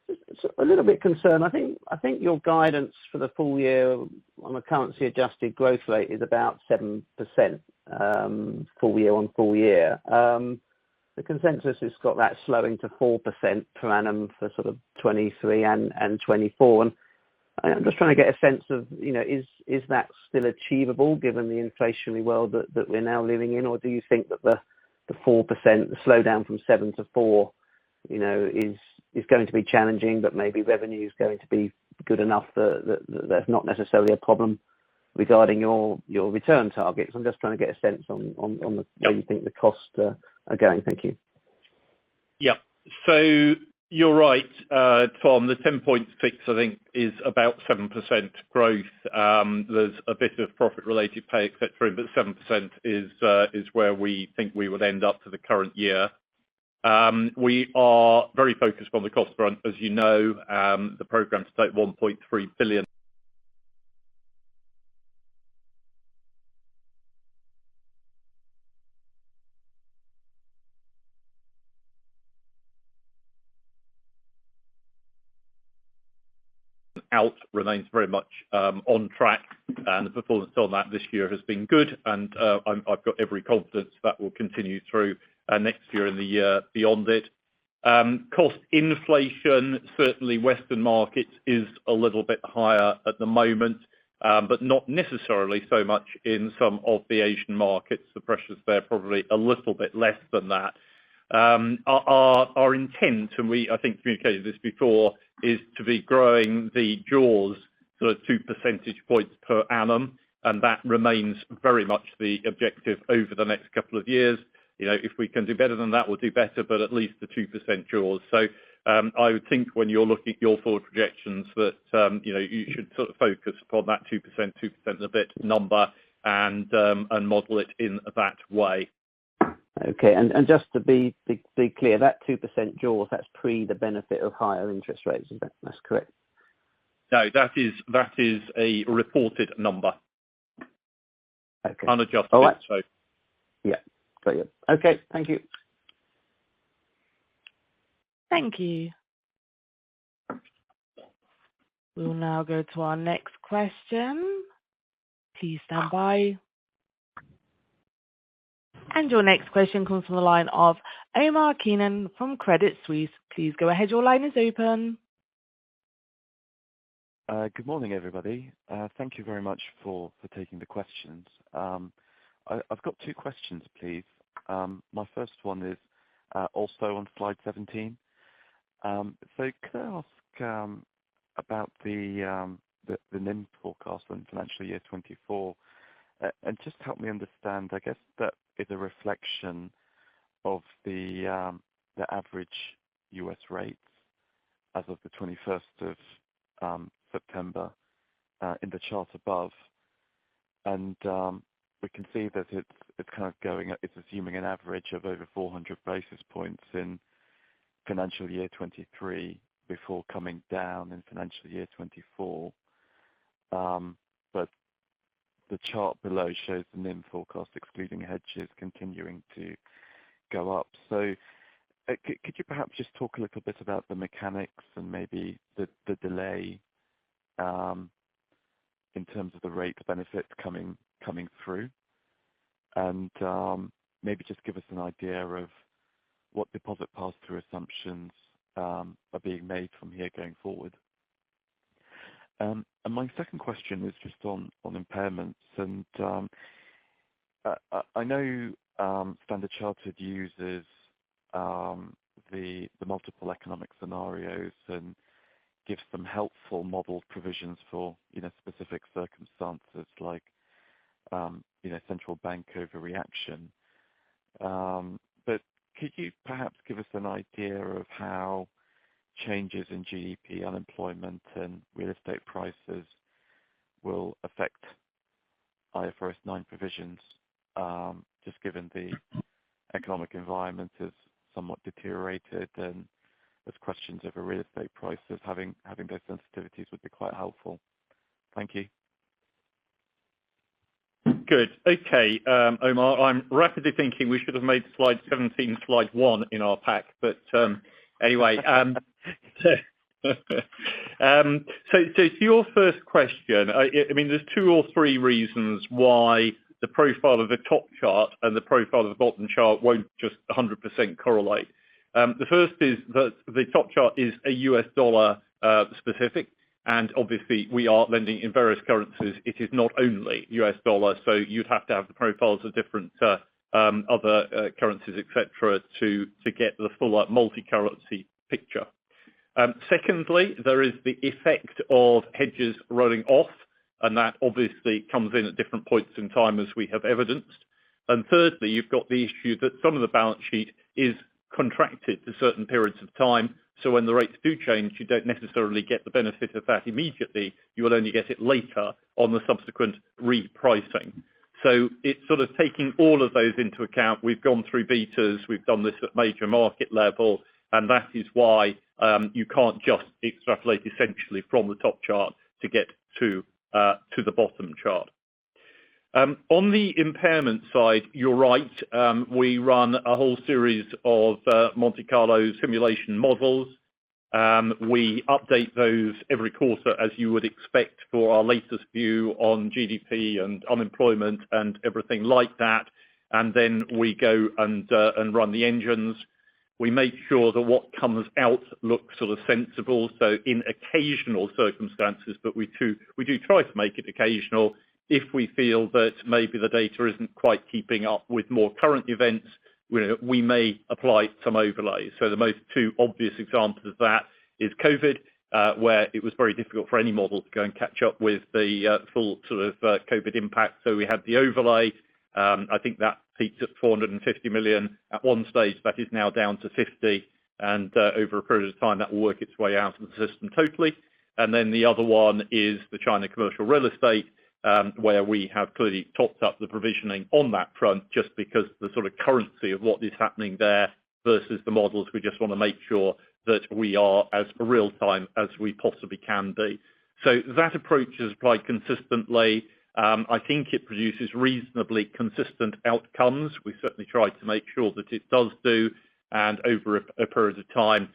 S7: It's a little bit concerned. I think your guidance for the full year on a currency adjusted growth rate is about 7%, full year on full year. The consensus has got that slowing to 4% per annum for sort of 23 and 24. And I'm just trying to get a sense of, is that still achievable given the inflationary world that we're now living in, or do you think that the 4%, the slowdown from 7 to 4, is going to be challenging, but maybe revenue is going to be good enough that that's not necessarily a problem regarding your return targets? I'm just trying to get a sense on the where you think the costs are going. Thank you.
S2: Yeah. So you're right, Tom. The 10.6, I think, is about 7% growth. There's a bit of profit-related pay, etc., but 7% is where we think we would end up for the current year. We are very focused on the cost front. As you know, the programme to take 1.3 billion out remains very much on track, and the performance on that this year has been good, and I've got every confidence that will continue through next year and the year beyond it. Cost inflation, certainly Western markets, is a little bit higher at the moment, but not necessarily so much in some of the Asian markets. The pressures there probably a little bit less than that. Our intent, and we, I think, communicated this before, is to be growing the jaws sort of 2 percentage points per annum, and that remains very much the objective over the next couple of years. If we can do better than that, we'll do better, but at least the 2% jaws. So I would think when you're looking at your forward projections that you should sort of focus upon that 2%, 2% and a bit number, and model it in that way.
S7: Okay, and just to be clear, that 2% jaws, that's pre the benefit of higher interest rates, is that's correct?
S2: No, that is a reported number.
S7: Okay.
S2: Unadjusted.
S7: All right.
S2: So.
S7: Yeah, got you. Okay, thank you.
S3: Thank you. We will now go to our next question. Please stand by. And your next question comes from the line of Omar Keenan from Credit Suisse. Please go ahead. Your line is open.
S8: Good morning, everybody. Thank you very much for taking the questions. I've got two questions, please. My first one is also on slide 17. So could I ask about the NIM forecast on financial year 24, and just help me understand? I guess that is a reflection of the average US rates as of the 21st of September in the chart above, and we can see that it's kind of going. It's assuming an average of over 400 basis points in financial year 23 before coming down in financial year 24. But the chart below shows the NIM forecast excluding hedges continuing to go up. So could you perhaps just talk a little bit about the mechanics and maybe the delay in terms of the rate benefit coming through, and maybe just give us an idea of what deposit pass-through assumptions are being made from here going forward. And my second question is just on impairments, and I know Standard Chartered uses the multiple economic scenarios and gives some helpful modeled provisions for specific circumstances like central bank overreaction. But could you perhaps give us an idea of how changes in GDP, unemployment, and real estate prices will affect IFRS 9 provisions, just given the economic environment is somewhat deteriorated, and there's questions over real estate prices, having those sensitivities would be quite helpful. Thank you.
S2: Good. Okay, Omar, I'm rapidly thinking we should have made slide 17 slide 1 in our pack, but anyway. So to your first question, I mean, there's 2 or 3 reasons why the profile of the top chart and the profile of the bottom chart won't just 100% correlate. The first is that the top chart is a US dollar specific, and obviously we are lending in various currencies. It is not only US dollar, so you'd have to have the profiles of different other currencies, etc., to get the fuller multi-currency picture. Secondly, there is the effect of hedges rolling off, and that obviously comes in at different points in time, as we have evidenced. And thirdly, you've got the issue that some of the balance sheet is contracted to certain periods of time, so when the rates do change, you don't necessarily get the benefit of that immediately. You will only get it later on the subsequent repricing. So it's sort of taking all of those into account. We've gone through betas, we've done this at major market level, and that is why you can't just extrapolate essentially from the top chart to get to the bottom chart. On the impairment side, you're right. We run a whole series of Monte Carlo simulation models. We update those every quarter, as you would expect, for our latest view on GDP and unemployment and everything like that. And then we go and run the engines. We make sure that what comes out looks sort of sensible. So in occasional circumstances, but we do try to make it occasional. If we feel that maybe the data isn't quite keeping up with more current events, we may apply some overlays. So the most 2 obvious examples of that is COVID, where it was very difficult for any model to go and catch up with the full sort of COVID impact. So we had the overlay. I think that peaked at 450 million at one stage. That is now down to 50, and over a period of time that will work its way out of the system totally. And then the other one is the China commercial real estate, where we have clearly topped up the provisioning on that front, just because the sort of currency of what is happening there versus the models. We just want to make sure that we are as real time as we possibly can be. So that approach is applied consistently. I think it produces reasonably consistent outcomes. We certainly try to make sure that it does do, and over a period of time,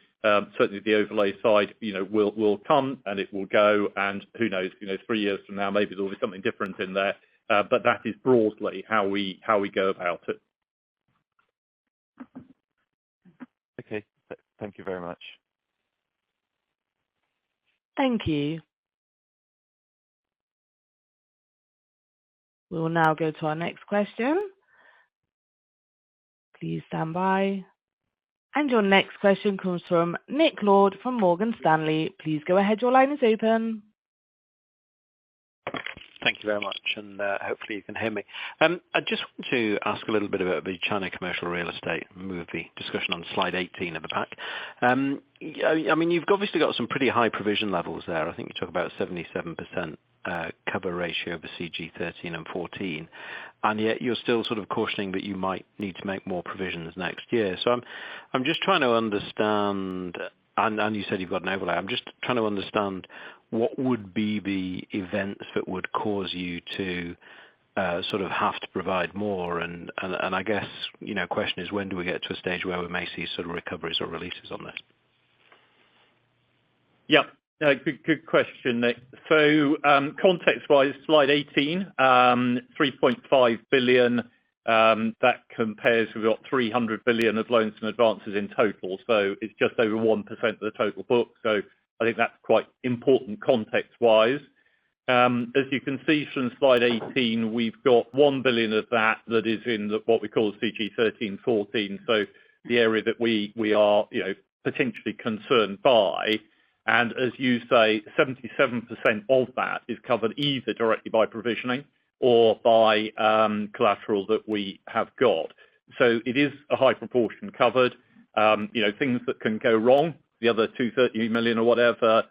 S2: certainly the overlay side, will come and it will go, and who knows, 3 years from now, maybe there'll be something different in there. But that is broadly how we go about it.
S8: Okay, thank you very much.
S3: Thank you. We will now go to our next question. Please stand by. And your next question comes from Nick Lord from Morgan Stanley. Please go ahead. Your line is open.
S9: Thank you very much, and hopefully you can hear me. I just want to ask a little bit about the China commercial real estate, move the discussion on slide 18 of the pack. I mean, you've obviously got some pretty high provision levels there. I think you talk about 77% cover ratio for CG 13 and 14, and yet you're still sort of cautioning that you might need to make more provisions next year. So I'm just trying to understand, and you said you've got an overlay. I'm just trying to understand what would be the events that would cause you to sort of have to provide more, and I guess question is, when do we get to a stage where we may see sort of recoveries or releases on this?
S2: Yeah. Good question, Nick. So context-wise, slide 18, 3.5 billion. That compares with about 300 billion of loans and advances in total. So it's just over 1% of the total book. So I think that's quite important context-wise. As you can see from slide 18, we've got 1 billion of that is in what we call CG 13-14. So the area that we are potentially concerned by. And as you say, 77% of that is covered either directly by provisioning or by collateral that we have got. So it is a high proportion covered. Things that can go wrong, the other 230 million or whatever,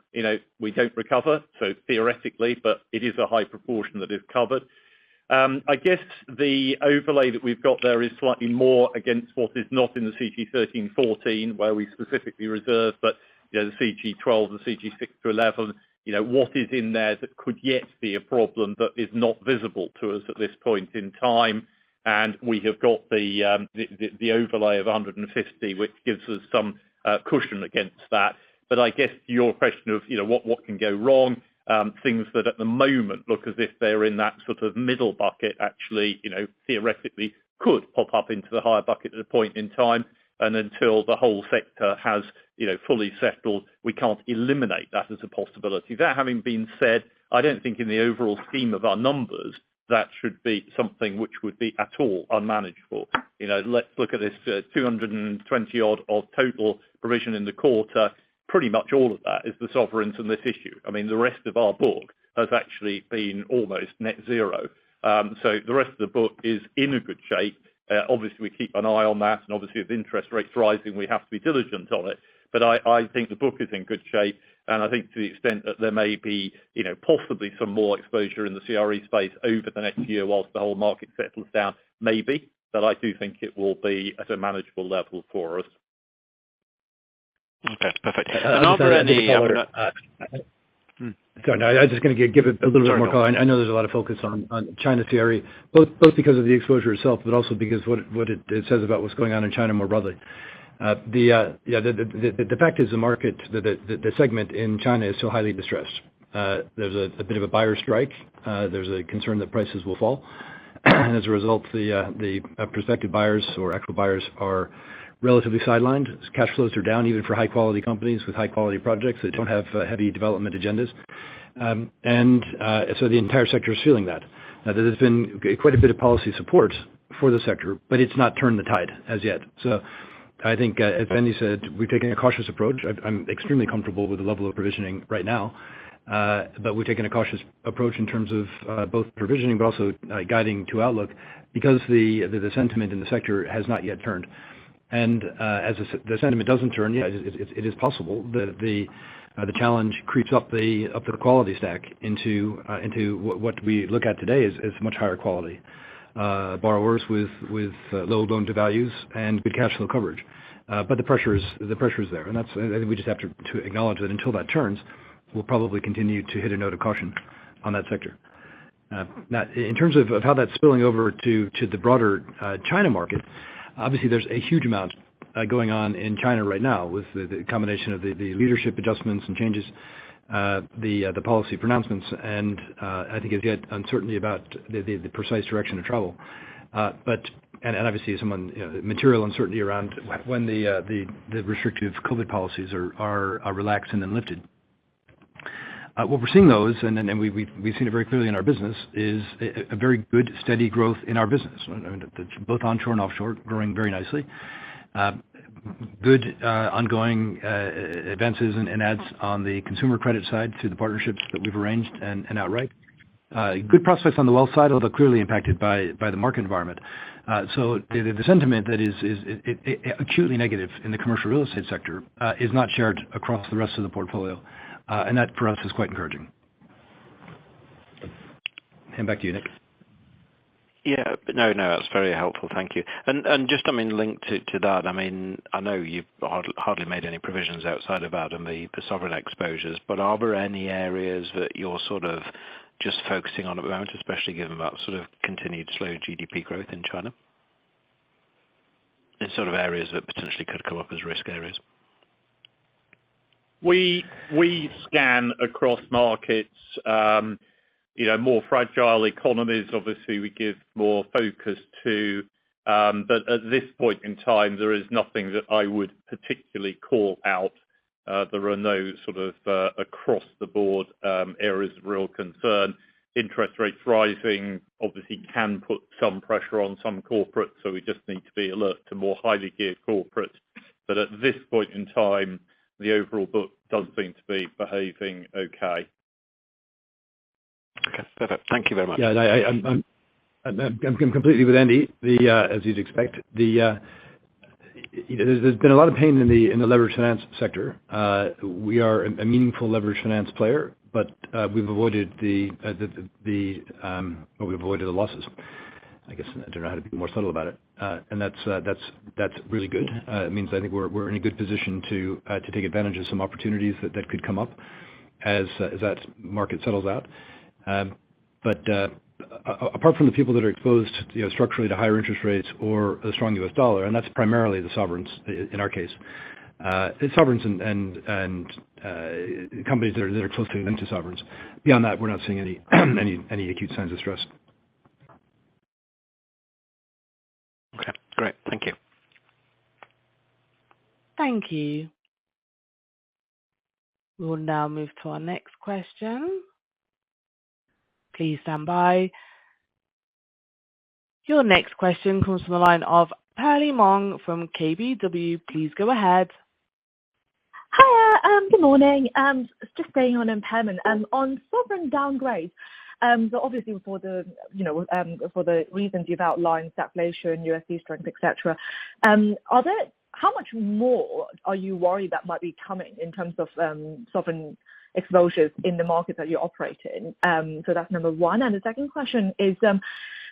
S2: we don't recover. So theoretically, but it is a high proportion that is covered. I guess the overlay that we've got there is slightly more against what is not in the CG 13-14, where we specifically reserve, but the CG 12, the CG 6-11, what is in there that could yet be a problem that is not visible to us at this point in time. And we have got the overlay of 150, which gives us some cushion against that. But I guess your question of, what can go wrong, things that at the moment look as if they're in that sort of middle bucket actually, theoretically could pop up into the higher bucket at a point in time. And until the whole sector has, fully settled, we can't eliminate that as a possibility. That having been said, I don't think in the overall scheme of our numbers, that should be something which would be at all unmanageable. Let's look at this 220 odd of total provision in the quarter. Pretty much all of that is the sovereigns and this issue. I mean, the rest of our book has actually been almost net zero. So the rest of the book is in a good shape. Obviously, we keep an eye on that, and obviously, with interest rates rising, we have to be diligent on it. But I think the book is in good shape, and I think to the extent that there may be, possibly some more exposure in the CRE space over the next year whilst the whole market settles down, maybe, but I do think it will be at a manageable level for us.
S9: Okay, perfect. And are there any...
S1: Sorry, no, I was just going to give it a little bit more color. I know there's a lot of focus on China CRE, both because of the exposure itself, but also because what it says about what's going on in China more broadly. The fact is the market, the segment in China is still highly distressed. There's a bit of a buyer strike. There's a concern that prices will fall. And as a result, the prospective buyers or actual buyers are relatively sidelined. Cash flows are down even for high quality companies with high quality projects that don't have heavy development agendas. So the entire sector is feeling that. Now, there's been quite a bit of policy support for the sector, but it's not turned the tide as yet. So I think, as Andy said, we've taken a cautious approach. I'm extremely comfortable with the level of provisioning right now, but we've taken a cautious approach in terms of both provisioning, but also guiding to outlook, because the sentiment in the sector has not yet turned. And as the sentiment doesn't turn, it is possible that the challenge creeps up the quality stack into what we look at today is much higher quality borrowers with low loan to values and good cash flow coverage. But the pressure is there, and I think we just have to acknowledge that until that turns, we'll probably continue to hit a note of caution on that sector. Now, in terms of how that's spilling over to the broader China market, obviously there's a huge amount going on in China right now with the combination of the leadership adjustments and changes, the policy pronouncements, and I think as yet uncertainty about the precise direction of travel. But obviously material uncertainty around when the restrictive COVID policies are relaxed and then lifted. What we're seeing though is, and we've seen it very clearly in our business, is a very good steady growth in our business. I mean, both onshore and offshore growing very nicely. Good ongoing advances and adds on the consumer credit side through the partnerships that we've arranged and outright. Good prospects on the wealth side, although clearly impacted by the market environment. So the sentiment that is acutely negative in the commercial real estate sector is not shared across the rest of the portfolio. And that for us is quite encouraging. Hand back to you, Nick.
S9: Yeah, but no, that's very helpful. Thank you. And just, I mean, linked to that, I mean, I know you've hardly made any provisions outside of that and the sovereign exposures, but are there any areas that you're sort of just focusing on at the moment, especially given that sort of continued slow GDP growth in China? In sort of areas that potentially could come up as risk areas?
S2: We scan across markets, more fragile economies, obviously we give more focus to, but at this point in time, there is nothing that I would particularly call out. There are no sort of across the board areas of real concern. Interest rates rising obviously can put some pressure on some corporates, so we just need to be alert to more highly geared corporates. But at this point in time, the overall book does seem to be behaving okay.
S9: Okay, perfect. Thank you very much.
S1: Yeah, I'm completely with Andy. As you'd expect, there's been a lot of pain in the leveraged finance sector. We are a meaningful leveraged finance player, but we've avoided the losses. I guess I don't know how to be more subtle about it, and that's really good. It means I think we're in a good position to take advantage of some opportunities that could come up as that market settles out. But apart from the people that are exposed, structurally to higher interest rates or a strong U.S. dollar, and that's primarily the sovereigns in our case, sovereigns and companies that are closely linked to sovereigns. Beyond that, we're not seeing any acute signs of stress.
S9: Okay, great. Thank you.
S3: Thank you. We will now move to our next question. Please stand by. Your next question comes from the line of Perlie Mong from KBW. Please go ahead.
S10: Hiya, good morning. Just staying on impairment. On sovereign downgrade, so obviously for the reasons you've outlined, stagflation, USD strength, etc. How much more are you worried that might be coming in terms of sovereign exposures in the market that you operate in? So that's number one. And the second question is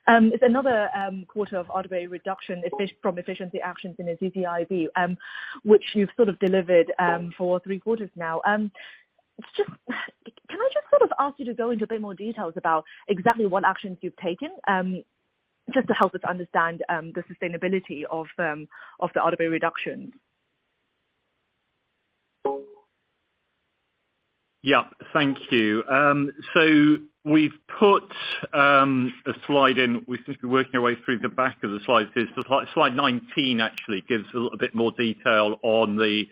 S10: another quarter of RWA reduction from efficiency actions in the CCIB, which you've sort of delivered for 3 quarters now. Can I just sort of ask you to go into a bit more details about exactly what actions you've taken, just to help us understand the sustainability of the RWA reduction?
S2: Yeah, thank you. So we've put a slide in. We seem to be working our way through the back of the slides. Slide 19 actually gives a little bit more detail on the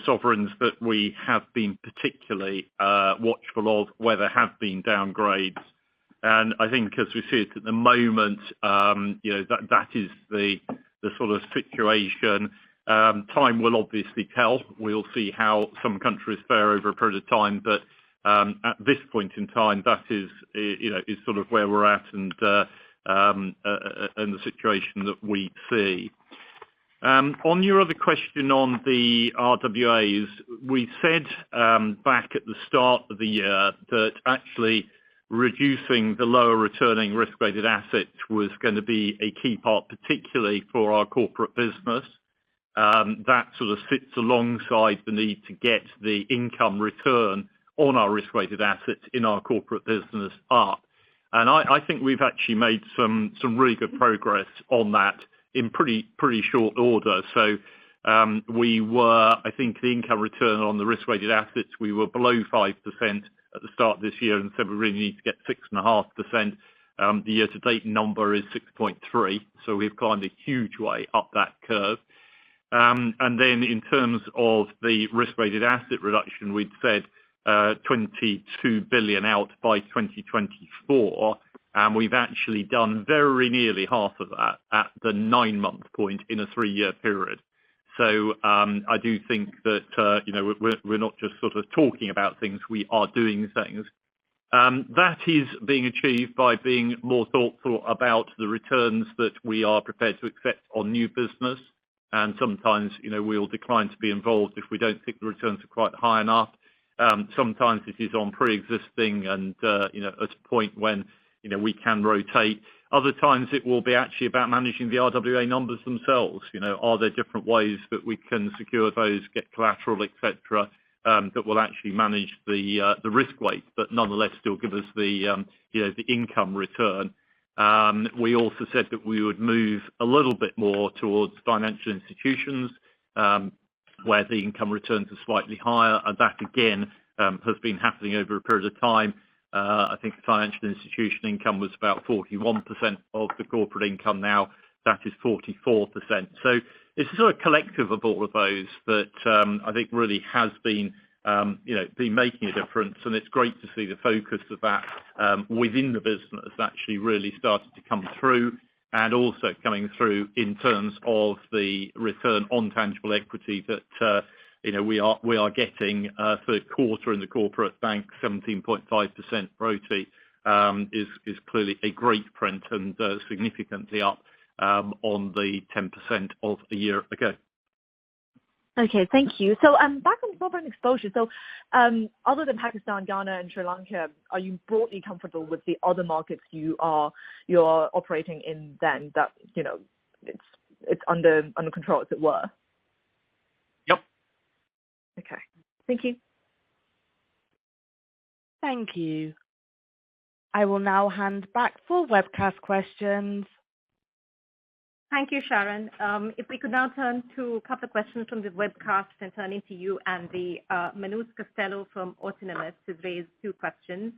S2: sovereigns that we have been particularly watchful of, where there have been downgrades. And I think as we see it at the moment, that is the sort of situation. Time will obviously tell. We'll see how some countries fare over a period of time, but at this point in time, that is sort of where we're at and the situation that we see. On your other question on the RWAs, we said back at the start of the year that actually reducing the lower returning risk-weighted assets was going to be a key part, particularly for our corporate business. That sort of sits alongside the need to get the income return on our risk-weighted assets in our corporate business up. And I think we've actually made some really good progress on that in pretty short order. So we were, I think, the income return on the risk-weighted assets, we were below 5% at the start of this year and said we really need to get 6.5%. The year-to-date number is 6.3, so we've climbed a huge way up that curve. And then in terms of the risk-weighted asset reduction, we'd said 22 billion out by 2024, and we've actually done very nearly half of that at the 9-month point in a 3-year period. So I do think that we're not just sort of talking about things, we are doing things. That is being achieved by being more thoughtful about the returns that we are prepared to accept on new business. And sometimes, we'll decline to be involved if we don't think the returns are quite high enough. Sometimes it is on pre-existing and, at a point when, we can rotate. Other times it will be actually about managing the RWA numbers themselves. Are there different ways that we can secure those, get collateral, etc., that will actually manage the risk weight, but nonetheless still give us the income return. We also said that we would move a little bit more towards financial institutions, where the income returns are slightly higher, and that again has been happening over a period of time. I think financial institution income was about 41% of the corporate income now. That is 44%. So it's a sort of collective of all of those that I think really has been making a difference, and it's great to see the focus of that within the business actually really started to come through, and also coming through in terms of the return on tangible equity that we are getting third quarter in the corporate bank, 17.5% ROTE is clearly a great print and significantly up on the 10% of a year ago.
S10: Okay, thank you. So back on sovereign exposure. So other than Pakistan, Ghana, and Sri Lanka, are you broadly comfortable with the other markets you're operating in? Then that it's under control, as it were.
S2: Yep.
S10: Okay. Thank you.
S3: Thank you. I will now hand back for webcast questions.
S11: Thank you, Sharon. If we could now turn to a couple of questions from the webcast and turn into you, Andy. Manus Costello from Autonomous has raised 2 questions.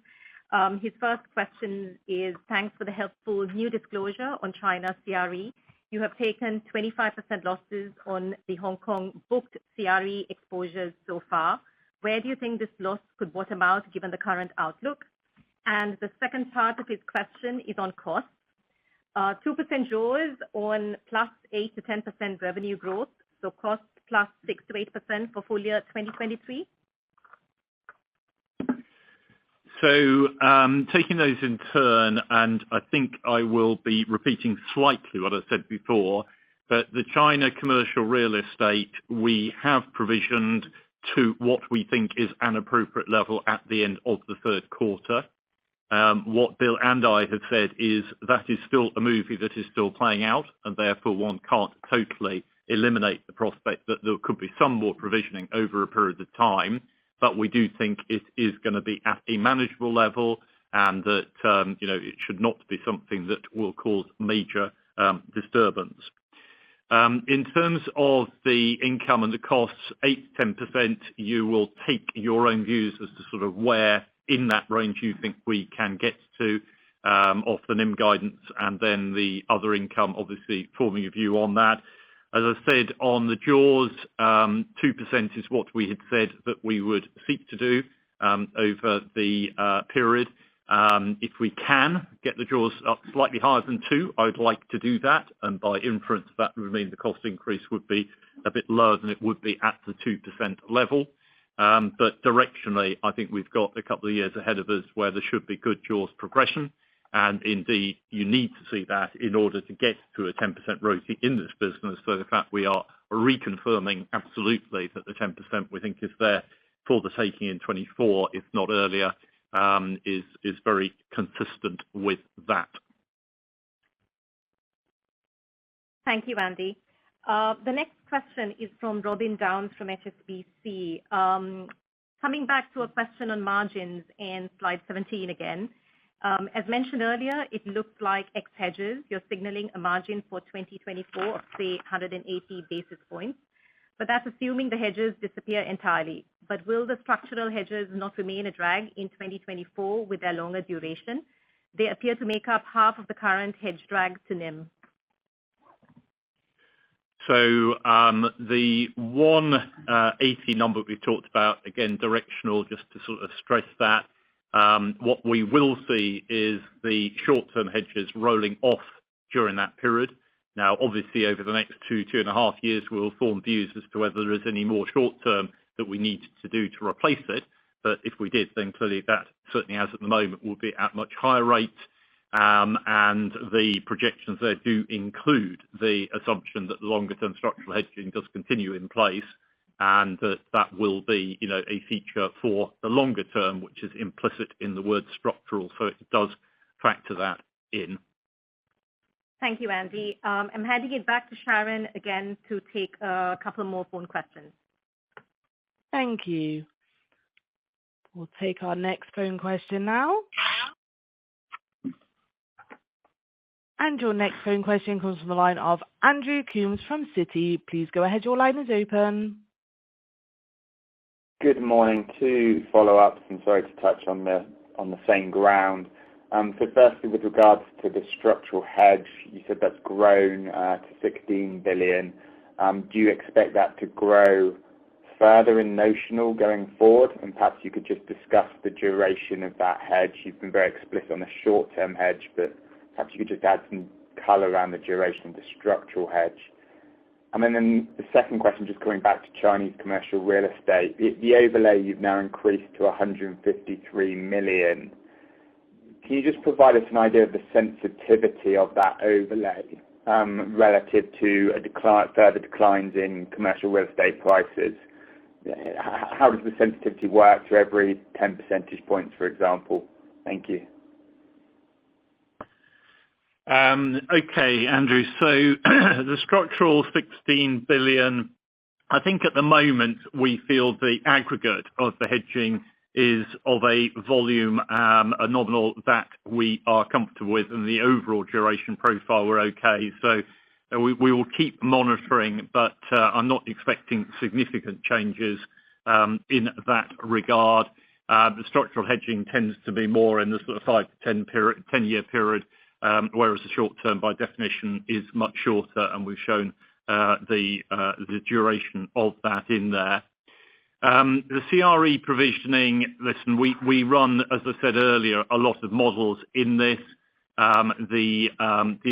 S11: His first question is, thanks for the helpful new disclosure on China CRE. You have taken 25% losses on the Hong Kong booked CRE exposures so far. Where do you think this loss could bottom out given the current outlook? And the second part of his question is on costs. 2% jaws on plus 8 to 10% revenue growth, so cost plus 6 to 8% for full year 2023.
S2: So taking those in turn, and I think I will be repeating slightly what I said before, but the China commercial real estate, we have provisioned to what we think is an appropriate level at the end of the third quarter. What Bill and I have said is that is still a movie that is still playing out, and therefore one can't totally eliminate the prospect that there could be some more provisioning over a period of time. But we do think it is going to be at a manageable level, and that it should not be something that will cause major disturbance. In terms of the income and the costs, 8 to 10%, you will take your own views as to sort of where in that range you think we can get to off the NIM guidance, and then the other income, obviously forming a view on that. As I said, on the jaws, 2% is what we had said that we would seek to do over the period. If we can get the jaws up slightly higher than 2, I would like to do that, and by inference that would mean the cost increase would be a bit lower than it would be at the 2% level. But directionally, I think we've got a couple of years ahead of us where there should be good jaws progression. And indeed, you need to see that in order to get to a 10% ROTE in this business. So the fact we are reconfirming absolutely that the 10% we think is there for the taking in 24, if not earlier, is very consistent with that.
S11: Thank you, Andy. The next question is from Robin Downs from HSBC. Coming back to a question on margins and slide 17 again. As mentioned earlier, it looks like ex hedges, you're signaling a margin for 2024 of, say, 180 basis points. But that's assuming the hedges disappear entirely. But will the structural hedges not remain a drag in 2024 with their longer duration? They appear to make up half of the current hedge drag to NIM.
S2: So the 180 number we talked about, again, directional, just to sort of stress that. What we will see is the short-term hedges rolling off during that period. Now, obviously, over the next 2.5 years, we'll form views as to whether there is any more short-term that we need to do to replace it. But if we did, then clearly that, certainly as at the moment, will be at much higher rates. And the projections there do include the assumption that the longer-term structural hedging does continue in place, and that will be, a feature for the longer term, which is implicit in the word structural. So it does factor that in.
S11: Thank you, Andy. I'm handing it back to Sharon again to take a couple more phone questions.
S3: Thank you. We'll take our next phone question now. And your next phone question comes from the line of Andrew Coombs from Citi. Please go ahead. Your line is open.
S12: Good morning. 2 follow-ups, and sorry to touch on the same ground. So firstly, with regards to the structural hedge, you said that's grown to 16 billion. Do you expect that to grow further in notional going forward? And perhaps you could just discuss the duration of that hedge. You've been very explicit on the short-term hedge, but perhaps you could just add some colour around the duration of the structural hedge. And then the second question, just coming back to Chinese commercial real estate, the overlay you've now increased to 153 million. Can you just provide us an idea of the sensitivity of that overlay relative to further declines in commercial real estate prices? How does the sensitivity work to every 10 percentage points, for example? Thank you.
S2: Okay, Andrew. So the structural 16 billion, I think at the moment we feel the aggregate of the hedging is of a volume, a nominal that we are comfortable with, and the overall duration profile we're okay. So we will keep monitoring, but I'm not expecting significant changes in that regard. The structural hedging tends to be more in the sort of 5 to 10 year period, whereas the short term by definition is much shorter, and we've shown the duration of that in there. The CRE provisioning, listen, we run, as I said earlier, a lot of models in this. The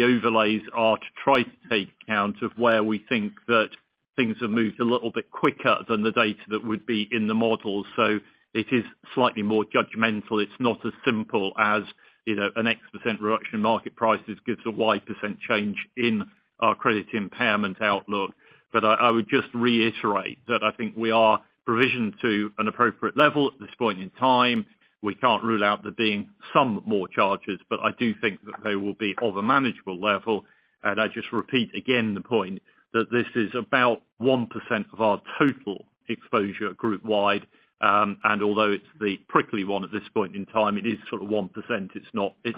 S2: overlays are to try to take account of where we think that things have moved a little bit quicker than the data that would be in the models. So it is slightly more judgmental. It's not as simple as, an X% reduction in market prices gives a Y% change in our credit impairment outlook. But I would just reiterate that I think we are provisioned to an appropriate level at this point in time. We can't rule out there being some more charges, but I do think that they will be of a manageable level. And I just repeat again the point that this is about 1% of our total exposure group wide. And although it's the prickly one at this point in time, it is sort of 1%. It's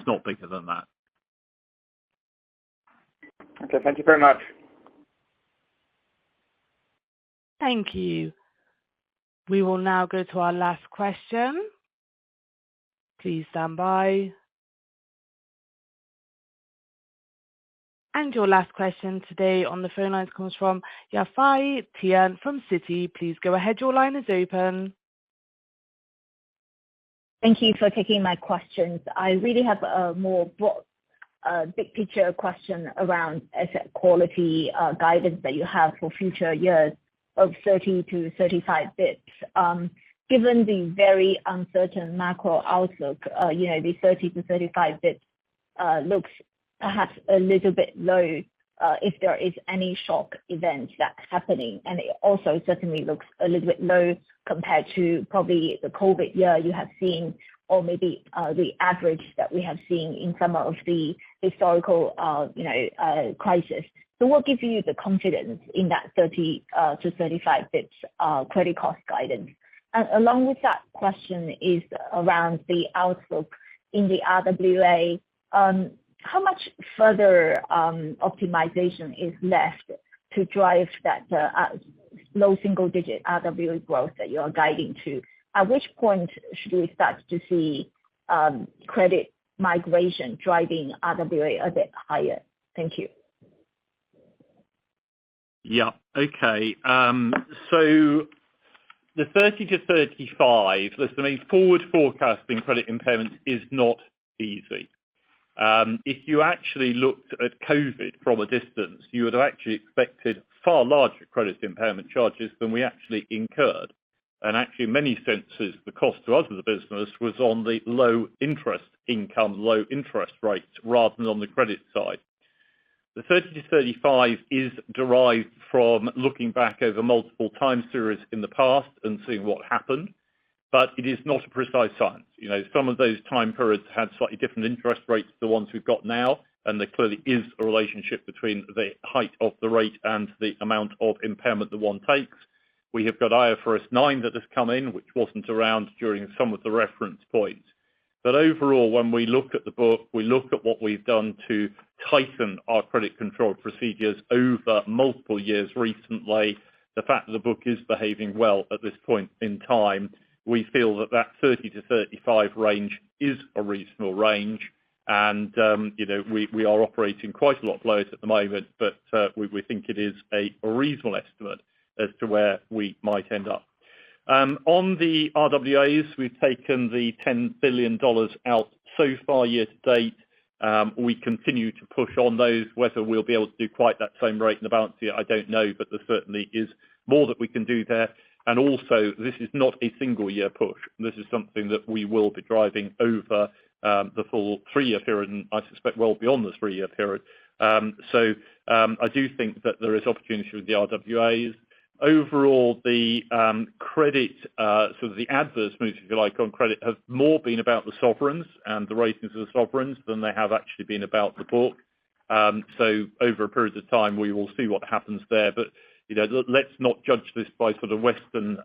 S2: not bigger than that.
S12: Okay, thank you very much.
S3: Thank you. We will now go to our last question. Please stand by. And your last question today on the phone lines comes from Yafei Tian from Citi. Please go ahead. Your line is open.
S10: Thank you for taking my questions. I really have a more broad, big picture question around asset quality guidance that you have for future years of 30 to 35 bps. Given the very uncertain macro outlook, the 30 to 35 bps looks perhaps a little bit low if there is any shock event that's happening. And it also certainly looks a little bit low compared to probably the COVID year you have seen, or maybe the average that we have seen in some of the historical, crisis. So what gives you the confidence in that 30 to 35 bps credit cost guidance? And along with that question is around the outlook in the RWA, how much further optimization is left to drive that low single-digit RWA growth that you are guiding to? At which point should we start to see credit migration driving RWA a bit higher? Thank you.
S2: Yeah. Okay. So the 30 to 35, listen, I mean, forward forecasting credit impairment is not easy. If you actually looked at COVID from a distance, you would have actually expected far larger credit impairment charges than we actually incurred. And actually, in many senses, the cost to us as a business was on the low interest income, low interest rates, rather than on the credit side. The 30 to 35 is derived from looking back over multiple time series in the past and seeing what happened, but it is not a precise science. You know, some of those time periods had slightly different interest rates to the ones we've got now, and there clearly is a relationship between the height of the rate and the amount of impairment that one takes. We have got IFRS 9 that has come in, which wasn't around during some of the reference points. But overall, when we look at the book, we look at what we've done to tighten our credit control procedures over multiple years recently, the fact that the book is behaving well at this point in time, we feel that that 30 to 35 range is a reasonable range. And, you know, we are operating quite a lot below it at the moment, but we think it is a reasonable estimate as to where we might end up. On the RWAs, we've taken the $10 billion out so far year to date. We continue to push on those. Whether we'll be able to do quite that same rate in the balance year, I don't know, but there certainly is more that we can do there. And also, this is not a single year push. This is something that we will be driving over the full 3-year period, and I suspect well beyond the 3-year period. So I do think that there is opportunity with the RWAs. Overall, the credit, sort of the adverse moves, if you like, on credit have more been about the sovereigns and the ratings of the sovereigns than they have actually been about the book. So over a period of time, we will see what happens there. But, you know, let's not judge this by sort of Western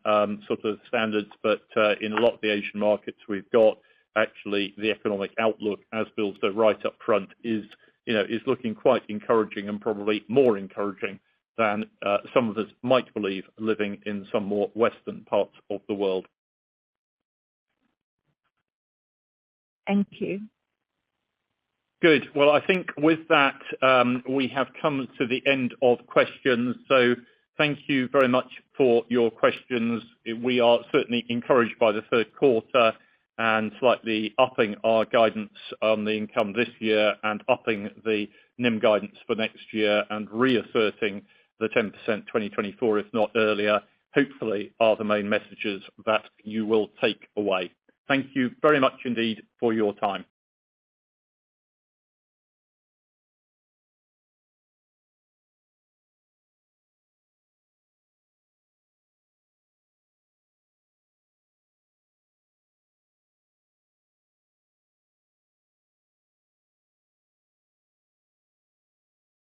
S2: sort of standards, but in a lot of the Asian markets we've got, actually the economic outlook, as Bill said right up front, is, you know, is looking quite encouraging and probably more encouraging than some of us might believe living in some more Western parts of the world.
S10: Thank you.
S2: Good. Well, I think with that, we have come to the end of questions. So thank you very much for your questions. We are certainly encouraged by the third quarter and slightly upping our guidance on the income this year and upping the NIM guidance for next year and reasserting the 10% 2024, if not earlier, hopefully are the main messages that you will take away. Thank you very much indeed for your time.